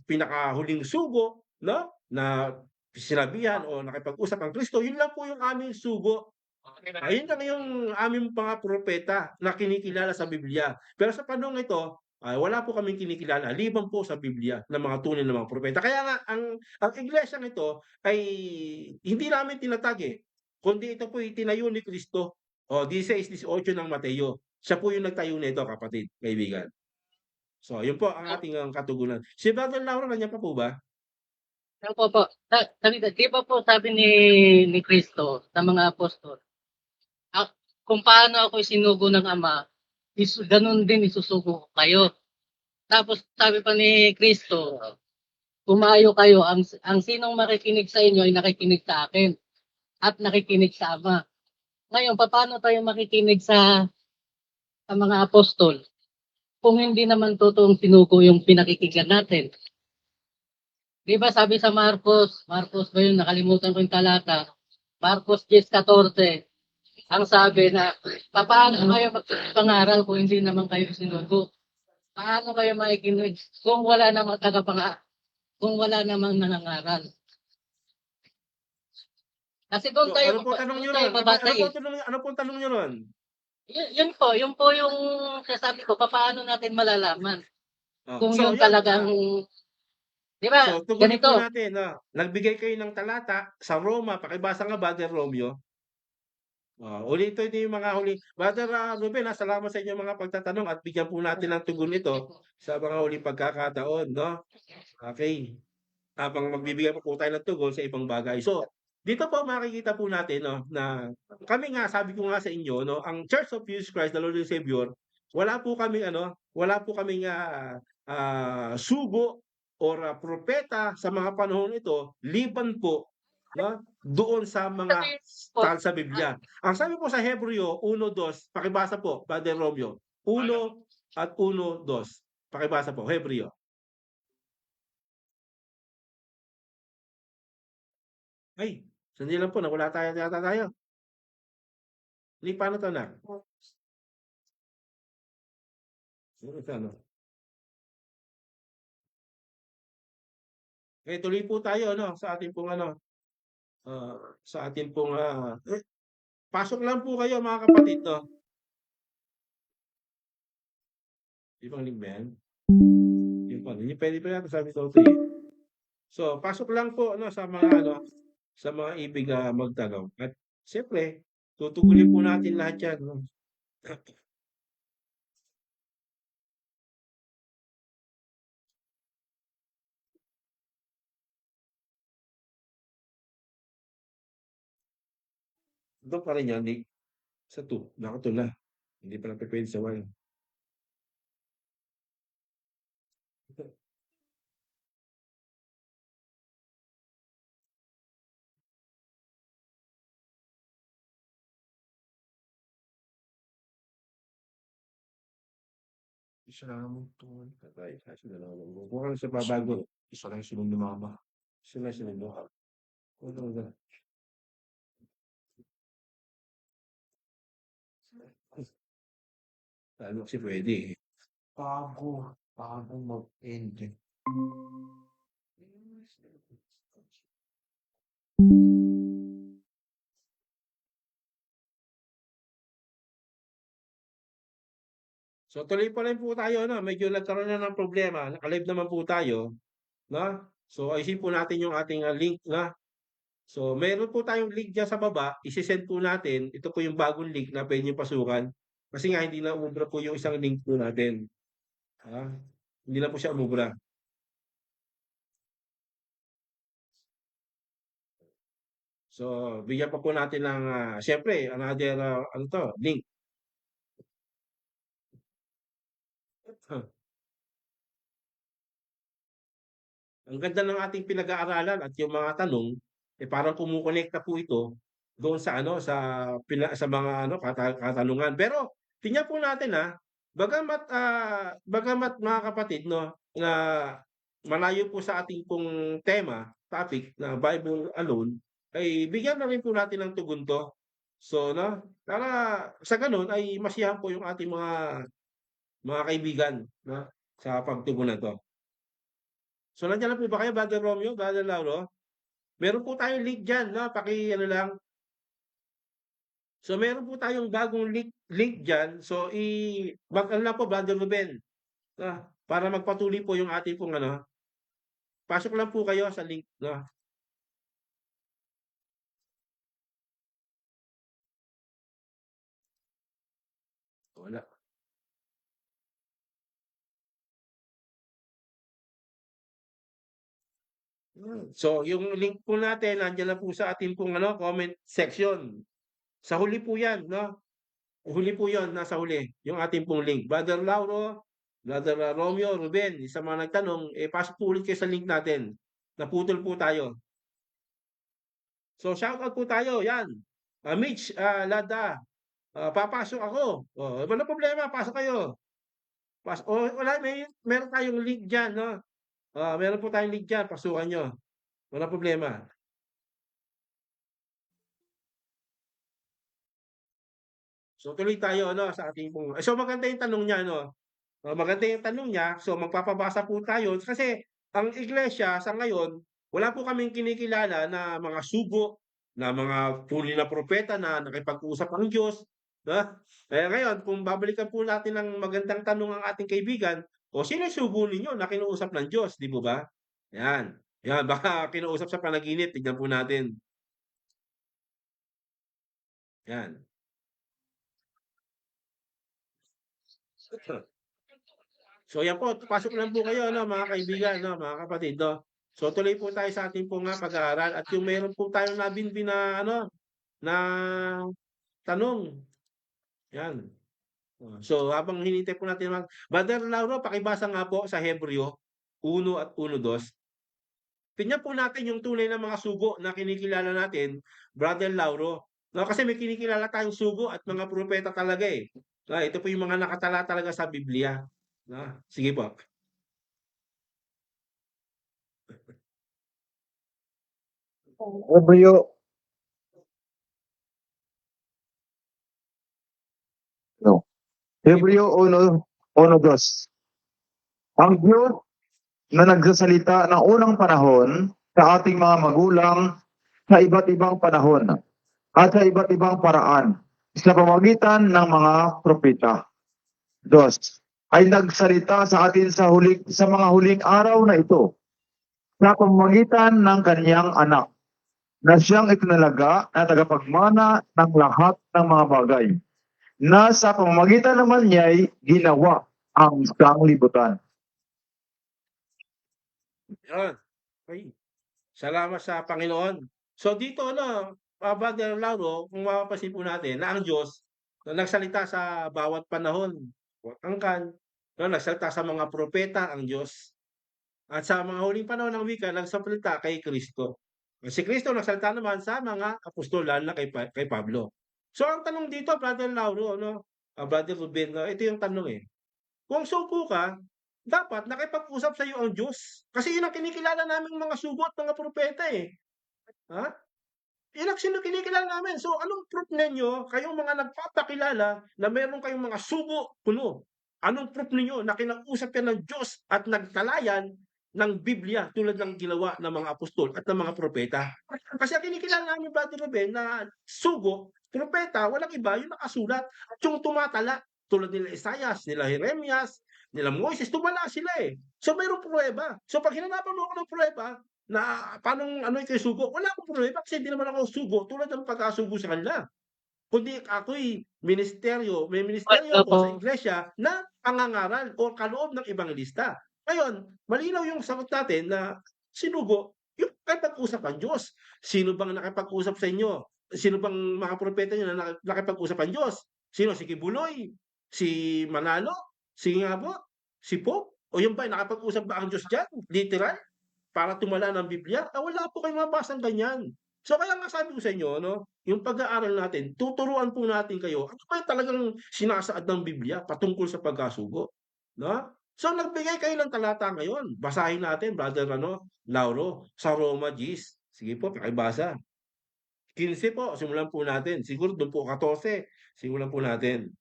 pinakahuling sugo, no? Na sinabihan o nakipag-usap ang Kristo, yun lang po yung aming sugo. Ayun lang yung aming mga propeta na kinikilala sa Biblia. Pero sa panahong ito, wala po kaming kinikilala liban po sa Biblia ng mga tunay na mga propeta. Kaya nga ang iglesyang ito ay hindi namin tinatag, kundi ito po itinayo ni Kristo. 16:18 ng Mateo. Siya po yung nagtayo nito, kapatid, kaibigan. So, yun po ang ating katugunan. Si Brother Lauro, nandiyan pa po ba? Opo po. Di ba po sabi ni Kristo sa mga apostol, "Ah, kung paano ako isinugo ng Ama, ganun din isusugo ko kayo." Tapos sabi pa ni Kristo, "Kumayo kayo, ang sinong makikinig sa inyo ay nakikinig sa akin at nakikinig sa Ama." Ngayon, paano tayo makikinig sa mga apostol kung hindi naman totoong sinugo yung pinakikinggan natin? Di ba sabi sa Marcos ba yun, nakalimutan ko yung talata, Marcos 10:14, ang sabi na, paano kayo magpangaral kung hindi naman kayo sinugo? Paano kayo makikinig kung wala namang kung wala namang nangangaral? Kasi So, ano po tanong doon nyo tayo ron? babasahin. Ano po tanong nyo ron? Yun po yung sasabi ko, paano natin malalaman kung So, yun yun. talagang, di ba, So, tugunin po ganito, natin, nagbigay kayo ng talata sa Roma, pakibasa nga, Brother Romeo. Ulitin niyo yung mga huli. Brother Ruben, salamat sa inyong mga pagtatanong at bigyan po natin ng tugon ito sa mga huling pagkakataon, no? Okay. Habang magbibigay pa po tayo ng tugon sa ibang bagay. So, dito po makikita po natin, no, na kami nga, sabi ko nga sa inyo, no, ang Church of Jesus Christ, the Lord and Savior, wala po kaming sugo or propeta sa mga panahon ito, liban po, no, doon sa mga tal sa Biblia. Ang sabi po sa Hebreo 1:2, pakibasa po, Brother Romeo. 1 at 1:2. Pakibasa po, Hebreo. Ay, sandali lang po, nawala yata tayo. Hindi, paano 'to, nak? Ito, ano? Tuloy po tayo, ano, sa ating pong ano, sa ating pong, pasok lang po kayo, mga kapatid, 'no? Ibang link ba 'yan? Yun pala, yung puwede pa yata sabi ko 'to, eh. So, pasok lang po, ano, sa mga ano, sa mga ibig, magtanong at siyempre tutugulin po natin lahat 'yan, 'no? Do'n pa rin 'yan, sa 2, nakatula. Hindi pala pupuwede sa 1. Isa lang naman 'to, patay, kaso dalawa lang. Kung ano sa babago, isa lang sunod ni mama. Isa lang sunod mo. Oo nga. Ano kasi puwede, eh. Bago mag-end. So tuloy pa rin po tayo 'no, medyo nagkaroon na ng problema, naka-live naman po tayo, 'no? So ayusin po natin yung ating, link na. So meron po tayong link diyan sa baba, ise-send po natin. Ito po yung bagong link na puwede niyong pasukan. Kasi nga hindi na umubra po yung isang link po natin, hindi na po siya umubra. So bigyan pa po natin ng, siyempre another, ano 'to, link. Ang ganda ng ating pinag-aaralan at yung mga tanong, parang kumukonekta po ito doon sa ano, sa mga ano, katanungan. Pero tingnan po natin, bagamat mga kapatid 'no, na malayo po sa ating pong tema, topic na Bible alone, ay bigyan na rin po natin ng tugon 'to. So 'no, para sa gano'n ay masiyahan po yung ating mga kaibigan 'no, sa pagtugon na 'to. So nandiyan na po ba kayo, Brother Romeo, Brother Lauro? Meron po tayong link diyan 'no, paki-ano lang. So meron po tayong bagong link diyan. So mag-ano lang po, Brother Ruben, para magpatuloy po yung ating pong ano, pasok lang po kayo sa link 'no. Wala. So yung link po natin nandiyan na po sa ating pong ano, comment section. Sa huli po 'yan 'no. Huli po 'yon, nasa huli, yung ating pong link. Brother Lauro, Brother, Romeo, Ruben, sa mga nagtanong, pasok po ulit kayo sa link natin. Naputol po tayo. So shoutout po tayo, 'yan. Mitch, Lada, papasok ako. Oh, walang problema, pasok kayo. Wala, meron tayong link diyan 'no. Meron po tayong link diyan, pasukan niyo. Walang problema. So tuloy tayo ano sa ating pong so maganda yung tanong niya 'no. Maganda yung tanong niya, so magpapabasa po tayo kasi ang iglesia sa ngayon, wala po kaming kinikilala na mga sugo, na mga tunay na propeta na nakipag-usap ang Diyos, 'no? Ngayon kung babalikan po natin ng magandang tanong ang ating kaibigan, o sino yung sugo ninyo na kinuusap ng Diyos, 'di po ba? 'Yan, 'yan baka kinuusap sa panaginip, tignan po natin. 'Yan. So yan po, pasok lang po kayo 'no, mga kaibigan 'no, mga kapatid 'no. So tuloy po tayo sa ating pong, pag-aaral at yung meron po tayong nabinbin na ano, na tanong, yan. So habang hinihintay po natin Brother Lauro, pakibasa nga po sa Hebreo 1 at 1:2. Tingnan po natin yung tunay na mga sugo na kinikilala natin, Brother Lauro. 'No, kasi may kinikilala tayong sugo at mga propeta talaga, eh. Ito po yung mga nakatala talaga sa Biblia, 'no. Sige po. Hebreo, no. Hebreo 1:2. Ang Diyos na nagsasalita ng unang panahon sa ating mga magulang sa iba't ibang panahon at sa iba't ibang paraan sa pamamagitan ng mga propeta. Dos, ay nagsalita sa atin sa mga huling araw na ito sa pamamagitan ng kaniyang anak na siyang itinalaga na tagapagmana ng lahat ng mga bagay na sa pamamagitan naman niya'y ginawa ang sanglibutan. Yun, okey. Salamat sa Panginoon. So dito ano, Brother Lauro, kung mapapansin po natin na ang Diyos na nagsalita sa bawat panahon, bawat angkan, 'no, nagsalita sa mga propeta ang Diyos at sa mga huling panahon ng wika nagsalita kay Kristo. Si Kristo nagsalita naman sa mga apostol lalo na kay Pablo. So ang tanong dito, Brother Lauro ano, Brother Ruben, ito yung tanong, kung sugo ka, dapat nakipag-usap sa'yo ang Diyos. Kasi yun ang kinikilala naming mga sugo at mga propeta, eh. Ha? Yun ang kinikilala namin. So anong proof ninyo, kayong mga nagpapakilala na meron kayong mga sugo puno? Anong proof ninyo na kinausap yan ng Diyos at nagtalayan ng Biblia tulad ng ginawa ng mga apostol at ng mga propeta. Kasi ang kinikilala namin, Brother Ruben, na sugo, propeta, walang iba yung nakasulat at yung tumatala tulad nila Isaias, nila Jeremias, nila Moises, tumala sila eh. So mayroong pruweba. So pag hinanapan mo ako ng pruweba na paanong ano kayo sugo, wala akong pruweba kasi hindi naman ako sugo tulad ng pagkasugo sa kanila. Kundi ako'y may ministeryo ako sa Opo. iglesia na pangangaral o kaloob ng ebanghelista. Ngayon, malinaw yung sagot natin na sinugo yung nakipag-usap ang Diyos. Sino bang nakipag-usap sa inyo? Sino bang mga propeta niyo na nakipag-usap ang Diyos? Sino? Si Kibuloy? Si Manalo? Si Ngabo? Si Pope? O yun ba, nakipag-usap ba ang Diyos diyan? Literal? Para tumala ng Biblia? Wala po kayong mababasang ganyan. So kaya nga sabi ko sa inyo 'no, yung pag-aaral natin tuturuan po natin kayo ano ba yung talagang sinasaad ng Biblia patungkol sa pagkasugo, 'no? So nagbigay kayo ng talata ngayon, basahin natin Brother Lauro, sa Roma 10. Sige po pakibasa. 15 po, simulan po natin. Siguro dun po 14, simulan po natin.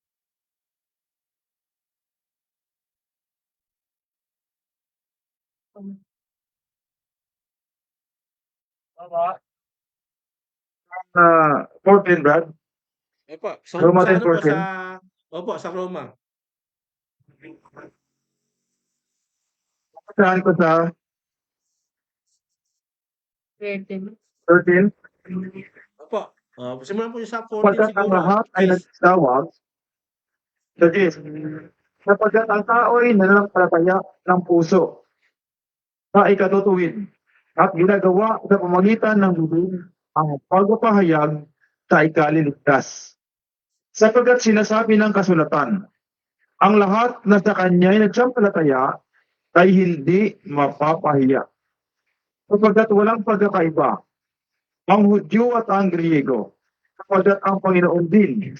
Ah, 14, Brad. Opo, Roma sa ano po 10:14. opo, sa Roma. Basahin ko sa Pwede. 13. Opo, simulan po niyo sa 14 Sapagkat ang siguro lahat ay please. nagtawag sa Diyos. Sapagkat ang tao'y nananampalataya ng puso sa ikatutuwid at ginagawa sa pamamagitan ng bibig ang pagpapahayag sa ikaliligtas. Sapagkat sinasabi ng kasulatan, ang lahat na sa kanya'y nagsampalataya ay hindi mapapahiya. Sapagkat walang pagkakaiba ang Hudyo at ang Griego, sapagkat ang Panginoon din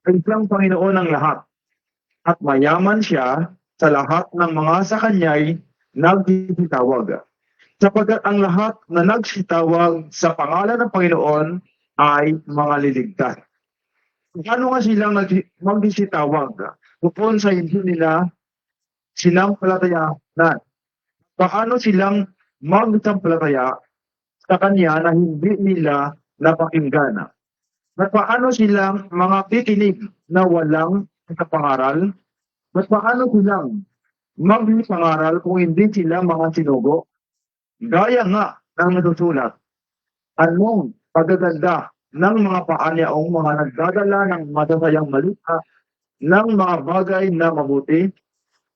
ay isang Panginoon ng lahat, at mayaman siya sa lahat ng mga sa kanya'y nagsitawag. Sapagkat ang lahat na nagsitawag sa pangalan ng Panginoon ay mga liligtas. Paano nga silang magsitawag? Bukod sa hindi nila sinampalatayanan. Paano silang magsampalataya sa Kanya na hindi nila napakinggan? At paano silang mga kikinig na walang kapangaral? At paano silang magpangaral kung hindi sila mga sinugo? Gaya nga ng nasusulat, anong pagaganda ng mga paanyaong mga nagdadala ng masasayang balita ng mga bagay na mabuti,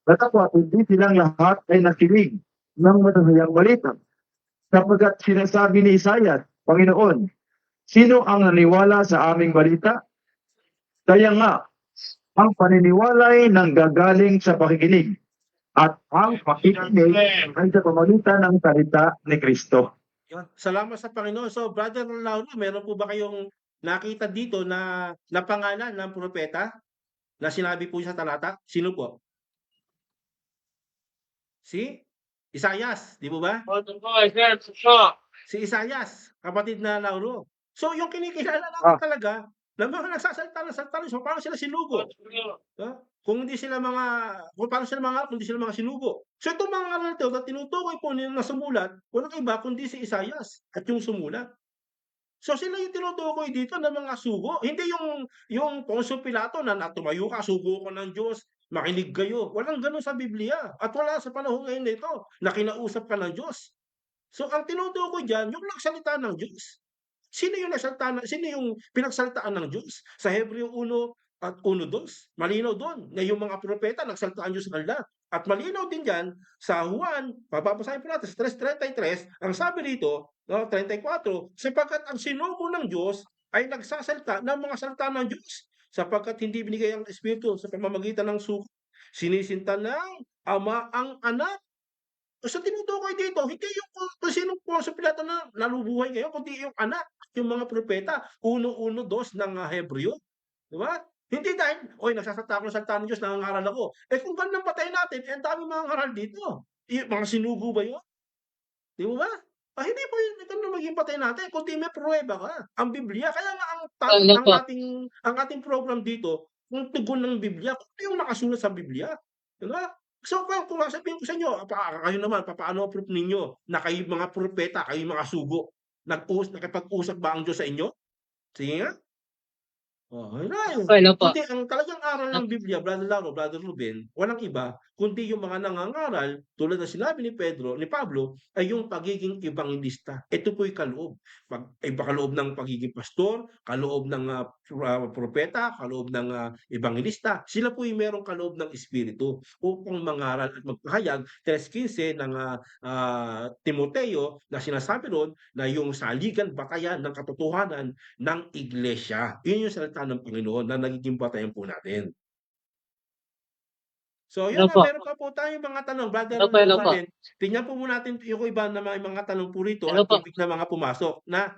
datapwat hindi silang lahat ay nakinig ng masasayang balita. Sapagkat sinasabi ni Isaias, Panginoon, sino ang naniwala sa aming balita? Kaya nga, ang paniniwala ay nanggagaling sa pakikinig, at ang pakikinig ay sa pamamagitan ng salita ni Kristo. Yun, salamat sa Panginoon. So, Brother Lauro, meron po ba kayong nakita dito na pangalan ng propeta na sinabi po sa talata? Sino po? Si Isaias, di po ba? Si Isaias, kapatid na Lauro. So, yung kinikilala natin talaga na mga nagsasalita ng salita ng Diyos, paano sila sinugo? Kung paano sila mga kung hindi sila mga sinugo. So itong mga aral na 'to na tinutukoy po na sumulat, walang iba kundi si Isaias at yung sumulat. So sila yung tinutukoy dito na mga sugo, hindi yung Poncio Pilato na tumayo ka, sugo ko ng Diyos, makinig kayo. Walang gano'n sa Biblia at wala sa panahon ngayon na ito na kinausap ka ng Diyos. So ang tinutukoy diyan yung nagsalita ng Diyos. Sino yung pinagsalitaan ng Diyos? Sa Hebreo 1 at 1:2, malinaw do'n na yung mga propeta nagsalita ang Diyos sa kanila. At malinaw din diyan sa Juan, babasahin po natin sa 3:33, ang sabi rito, 34, sapagkat ang sinugo ng Diyos ay nagsasalita ng mga salita ng Diyos, sapagkat hindi binigay ang Espiritu sa pamamagitan ng sugo. Sinisinta ng Ama ang Anak. So tinutukoy dito, hindi yung kung sinong Poncio Pilato na nabubuhay ngayon, kundi yung anak, yung mga propeta, 1:1-2 ng Hebreo, di ba? Hindi dahil, "Uy, nagsasalita ako ng salita ng Diyos, nangangaral ako." Kung ganun ang patayin natin, ang daming mangangaral dito. Mga sinugo ba yun? Di mo ba? Hindi po yun ganun maging patay natin kundi may pruweba ka, ang Biblia. Kaya nga Ano po? ang ating program dito, kung tugon ng Biblia, kung ano yung nakasulat sa Biblia, di ba? So, kung sasabihin ko sa inyo, kayo naman, papaano proof ninyo na kayo mga propeta, kayo mga sugo? Nakipag-usap ba ang Diyos sa inyo? Sige nga. Wala eh. Hello po. Kundi ang talagang aral ng Biblia, Brother Laro, Brother Ruben, walang iba, kundi yung mga nangangaral, tulad ng sinabi ni Pablo, ay yung pagiging ebanghelista. Ito po'y kaloob. Kaloob ng pagiging pastor, kaloob ng propeta, kaloob ng ebanghelista. Sila po'y merong kaloob ng Espiritu upang mangaral at magpahayag. 3:15 ng Timoteo na sinasabi ron na yung saligan, batayan ng katotohanan ng iglesia. Yun yung salita ng Panginoon na nagiging batayan po natin. So, Hello yun po. meron pa po tayong mga tanong, Brother Hello po. Ruben. Tingnan po muna natin yung iba na may mga tanong po rito Hello at po. topic na mga pumasok na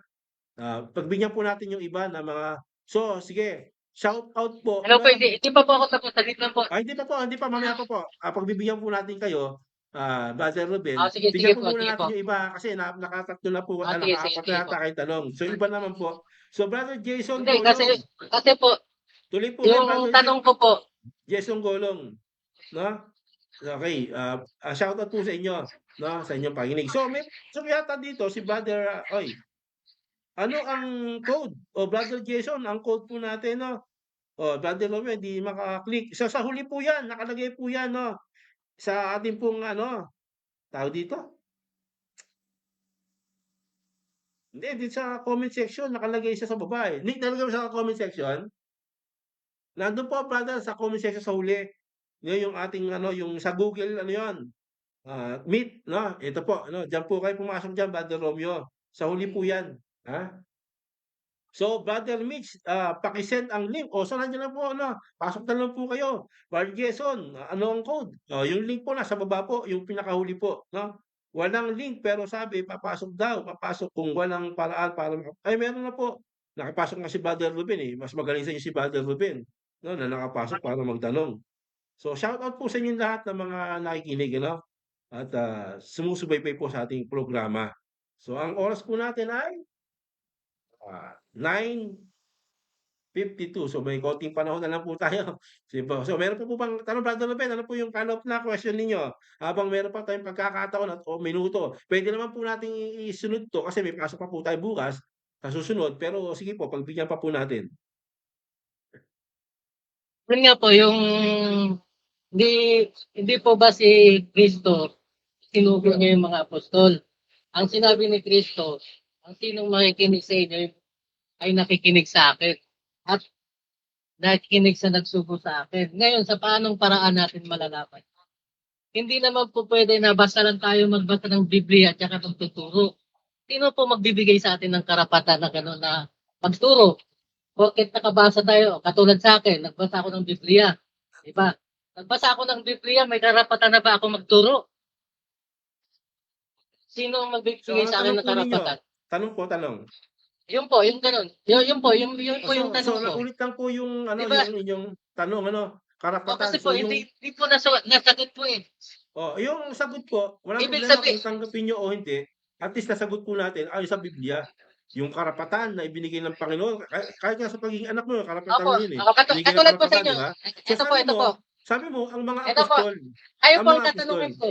pagbigyan po natin yung iba na mga so sige, shout out po. Hello po, hindi pa po ako tapos. Saglit lang po. Hindi pa, mamaya pa po. Pagbibigyan po natin kayo, Brother Ruben, Sige tingnan po po, muna sige natin po. yung iba kasi nakatatlo na po, Sige, nakaapat sige na po. ata kayong tanong. So iba naman po. So Brother Jason Hindi, Golong, kasi po, tuloy po kayo, yung Brother tanong ko po, Jason Golong, no? Okay, shoutout po sa inyo, no? Sa inyong pakinig. So yata dito si Brother, ano ang code? Brother Jason, ang code po natin, no? Brother Romeo, hindi maka-click. So sa huli po yan, nakalagay po yan, no? Sa ating pong tawag dito? Hindi, dito sa comment section, nakalagay siya sa baba eh. Link nalagay mo sa comment section. Nandun po, brother, sa comment section sa huli. Yun yung ating yung sa Google, yun. Meet, no? Ito po, diyan po kayo pumasok diyan, Brother Romeo. Sa huli po yan. Ha? So, Brother Mitch, paki-send ang link. So nandiyan na po, pasok na lang po kayo. Brother Jason, ano ang code? Yung link po nasa baba po, yung pinakahuli po, no? Walang link pero sabi papasok daw, papasok kung walang paraan para meron na po. Nakapasok nga si Brother Ruben eh. Mas magaling sa inyo si Brother Ruben, no, na nakapasok para magtanong. So, shout out po sa inyong lahat ng mga nakikinig, at sumusubaybay po sa ating programa. So, ang oras po natin ay 9:52. So, may konting panahon na lang po tayo. So, meron po bang tanong, Brother Ruben, ano po yung follow-up na question ninyo? Habang meron pa tayong pagkakataon at minuto. Pwede naman po natin isunod to kasi may pasok pa po tayo bukas sa susunod. Pero sige po, pagbigyan pa po natin. yun nga po, yung hindi po ba si Kristo sinugo niya yung mga apostol? Ang sinabi ni Kristo, ang sinong makikinig sa inyo ay nakikinig sa akin. At nakikinig sa nagsugo sa akin. Ngayon, sa paanong paraan natin malalaman? Hindi naman po pwede na basta lang tayo magbasa ng Biblia at saka magtuturo. Sino po magbibigay sa atin ng karapatan na gano'n na magturo? Bakit nakabasa tayo? Katulad sa akin, nagbasa ako ng Biblia. Diba? Nagbasa ako ng Biblia, may karapatan na ba ako magturo? Sino ang magbibigay sa akin ng karapatan? Tanong. Yun po, yung gano'n. Yun po yung tanong So, ko. naulit lang po yung Diba? yung inyong tanong, karapatan. Kasi po, hindi po nasagot po eh. Yung sagot po, walang Ibig problema sabihin- kung tanggapin nyo o hindi. At least nasagot po natin ayon sa Biblia. Yung karapatan na ibinigay ng Panginoon, kahit nga sa pagiging anak mo, karapatan Opo, mo yun eh. Binigay ng katulad po sa karapatan, inyo. di ba? Ito po. Sabi mo, ang mga Ito po. apostol. Kayo Ang po ang mga tatanungin ko.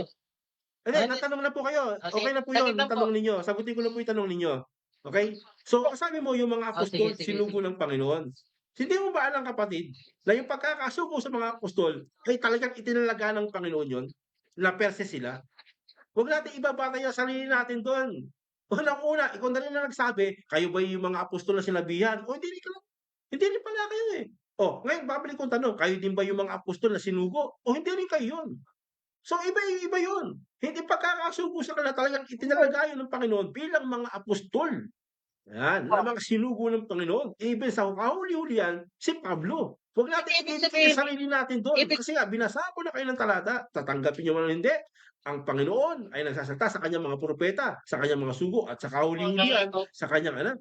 Hindi, natanong na po kayo. Okay na po Saglit yun, lang po. tanong ninyo. Sagutin ko na po yung tanong ninyo. Okay? So, sabi mo, yung mga apostol, Sige. sinugo ng Panginoon. Hindi mo ba alam, kapatid, na yung pagkakasugo sa mga apostol, ay talagang itinalaga ng Panginoon yun, na perse sila? Huwag natin ibabata yung sarili natin doon. Unang-una, ikaw na rin na nagsabi, kayo ba yung mga apostol na sinabihan? Hindi rin pala kayo eh. Ngayon, babalik kong tanong, kayo din ba yung mga apostol na sinugo? Hindi rin kayo yun. So, iba yun. Hindi pagkakasugo sa kanila, talagang itinalaga yun ng Panginoon bilang mga apostol. Yan, na mga sinugo ng Panginoon. Even sa kahuli-huli yan, si Pablo. Huwag natin Ibig i-edit sabihin- yung sarili natin doon. Kasi nga, binasa ko na kayo ng talata. Tatanggapin nyo man o hindi. Ang Panginoon ay nagsasalita sa kanyang mga propeta, sa kanyang mga sugo, at sa kahuli-huli yan, sa kanyang anak.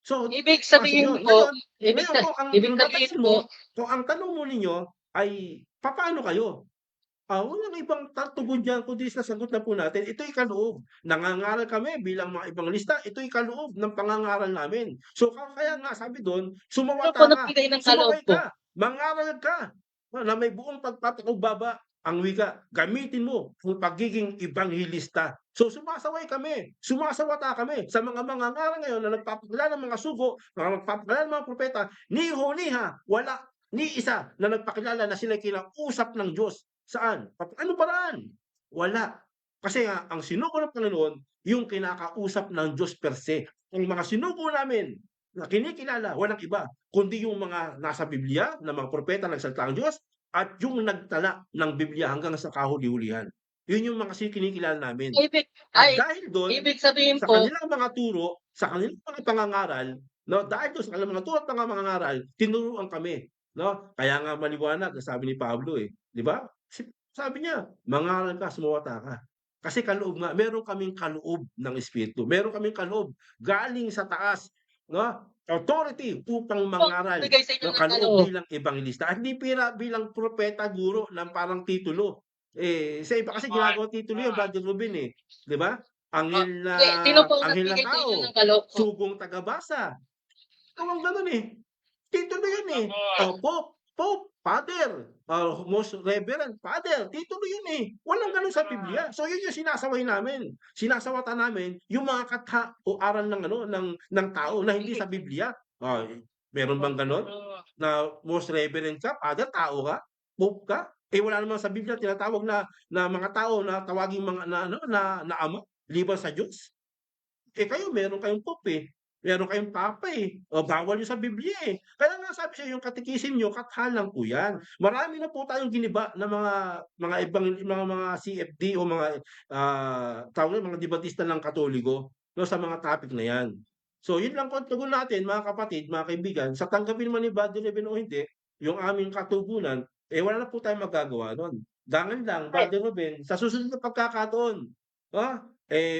So, Ibig sabihin yun. po, Ngayon po, ang ibig sabihin napansin mo, kung ang tanong mo ninyo ay, paano kayo? Walang ibang tugon dyan, kundi sasagot na po natin. Ito'y kaloob. Nangangaral kami bilang mga ebangelista. Ito'y kaloob ng pangangaral namin. So, kaya nga sabi doon, sumawata Ano po ka, nagbigay ng sumaway kaloob po? ka, mangaral ka, na may buong pagpapakumbaba ang wika, gamitin mo ang pagiging ebanghelista. So sumasaway kami, sumasawata kami sa mga mangangaral ngayon na nagpapakilala ng mga sugo, mga nagpapakilala ng mga propeta, ni ho ni ha, wala ni isa na nagpakilala na sila kinausap ng Diyos. Saan? Ano paraan? Wala. Kasi nga, ang sinugo ng Panginoon, yung kinakausap ng Diyos per se. Ang mga sinugo namin na kinikilala, walang iba, kundi yung mga nasa Biblia, na mga propeta nagsalita ng Diyos, at yung nagtala ng Biblia hanggang sa kahuli-hulihan. Yun yung mga kinikilala namin. Ibig, At ay, dahil doon, ibig sabihin sa po, kanilang mga turo, sa kanilang mga pangangaral, no, dahil doon sa kanilang mga turo at mga pangangaral, tinuruan kami. No? Kaya nga maliwanag, sabi ni Pablo di ba? Sabi niya, mangaral ka, sumawata ka. Kasi kaloob nga, meron kaming kaloob ng Espiritu. Meron kaming kaloob galing sa taas, no? Authority upang mangaral, bigay sa inyo no? ng Kaloob bilang ebangelista. At hindi bilang propeta, guro ng parang titulo. Sa iba kasi ginagawa titulo yun, Brother Ruben di ba? Anghel na Sino po ang anghel na nagbigay sa inyo tao, ng kaloob po? sugong tagabasa. Kung gano'n titulo yun Pope, Father, Most Reverend Father, titulo yun Walang gano'n sa Biblia. So yun yung sinasaway namin. Sinasawata namin yung mga kata o aral ng ng tao na hindi sa Biblia. Meron bang gano'n? Na Most Reverend ka, Father, tao ka, Pope ka? Wala naman sa Biblia tinatawag na mga tao na tawaging mga na ama, liban sa Diyos. Kayo meron kayong pope meron kayong papa o bawal yun sa Biblia Kaya nga sabi sa'yo yung katikisim niyo kathalang po yan. Marami na po tayong giniba na mga ibang mga CFD o mga, tawag mga debatista ng Katoliko, no, sa mga topic na yan. So yun lang po ang tugon natin mga kapatid, mga kaibigan, sa tanggapin man ni Brother Ruben o hindi, yung aming katugunan, wala na po tayong magagawa nun. Dangan lang, Brother Ruben, sa susunod na pagkakataon,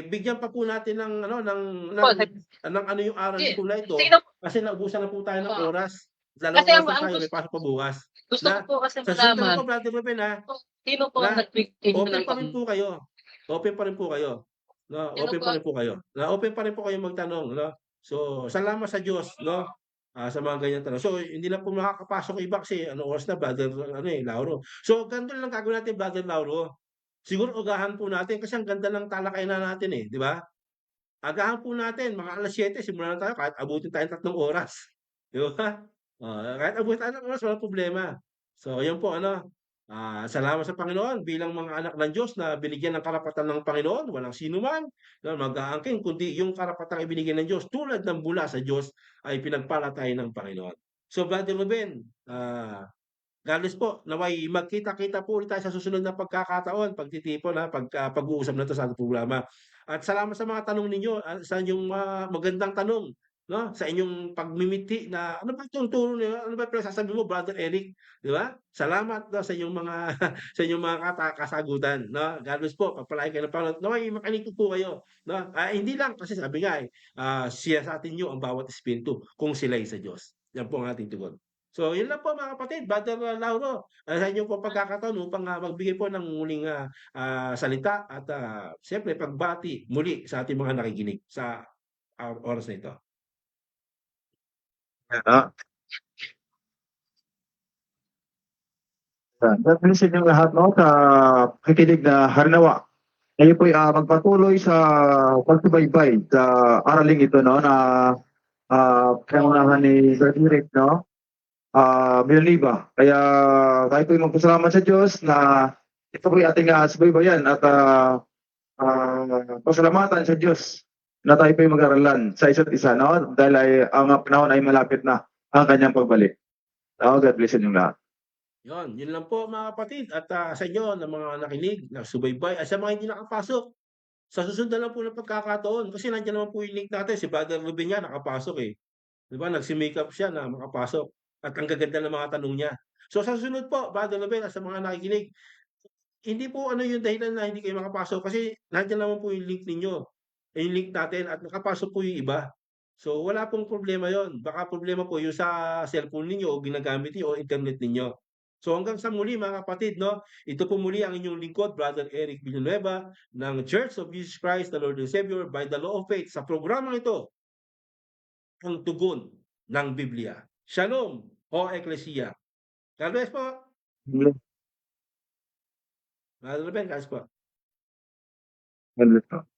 bigyan pa po natin ng ano yung aralin po na ito, Sino, kasi naubusan na po tayo ng oras. kasi Dalawang oras na ang tayo, may pasok pa bukas. gusto ko po kasi Sa susunod na malaman, po, Brother Ruben sino po ang na nagbigay open ng pa rin po kayo. Open pa rin po kayo. No, Sino open po pa rin po kayo. Open pa rin po kayo magtanong, no? So, salamat sa Diyos, no? Sa mga ganyan tanong. So, hindi na po makakapasok iba kasi oras na, Brother Lauro. So, ganito lang gagawin natin, Brother Lauro. Siguro ugahan po natin kasi ang ganda ng talakayan natin di ba? Agahan po natin mga 7:00 simulan na tayo kahit abutin tayo ng 3 oras, di ba? Kahit abutin tayo ng oras walang problema. So ayun po salamat sa Panginoon bilang mga anak ng Diyos na binigyan ng karapatan ng Panginoon, walang sinuman na mag-aangkin kundi yung karapatang ibinigay ng Diyos tulad ng mula sa Diyos ay pinagpala tayo ng Panginoon. So Brother Ruben, God bless po. Naway magkita-kita po ulit tayo sa susunod na pagkakataon, pagtitipon pag-uusap na 'to sa ating programa. At salamat sa mga tanong ninyo, sa inyong magandang tanong, no? Sa inyong pagmimiti na ano ba itong turo niyo, ano ba pinagsasabi mo, Brother Eric, di ba? Salamat sa inyong mga sa inyong mga kasagutan, no? God bless po. Pagpalain kayo ng Panginoon. Naway makinig po kayo, no? Hindi lang kasi sabi nga siyasatin niyo ang bawat espiritu kung sila'y sa Diyos. Yan po ang ating tugon. So, yun lang po mga kapatid, Brother Lauro, sa inyo po pagkakataon upang magbigay po ng muling salita at siyempre pagbati muli sa ating mga nakikinig sa oras na ito. Ah, God bless yung lahat sa pakikinig na harinawa. Kayo po magpatuloy sa pagsubaybay sa araling ito na pangunahan ni Sir Eric Villalba. Kaya tayo po magpasalamat sa Diyos na ito po ating subaybayan at pasalamatan sa Diyos na tayo po mag-aralan sa isa't isa dahil ang panahon ay malapit na ang kanyang pagbalik. God bless yung lahat. Yun lang po mga kapatid at sa inyo na mga nakinig, nagsubaybay at sa mga hindi nakapasok. Sa susunod na lang po ng pagkakataon kasi nandiyan naman po yung link natin, si Brother Ruben niya nakapasok Di ba? Nagsi-makeup siya na makapasok at ang gaganda ng mga tanong niya. So sa susunod po, Brother Ruben at sa mga nakikinig, hindi po yung dahilan na hindi kayo makapasok kasi nandiyan naman po yung link ninyo. Yung link natin at nakapasok po yung iba. So wala pong problema yon. Baka problema po yung sa cellphone ninyo o ginagamit niyo o internet ninyo. So hanggang sa muli mga kapatid, ito po muli ang inyong lingkod, Brother Eric Villanueva ng Church of Jesus Christ, the Lord and Savior by the Law of Faith sa programang ito, ang tugon ng Biblia. Shalom o Ecclesia. God bless po. Brother Ruben, kaas po. Ganito.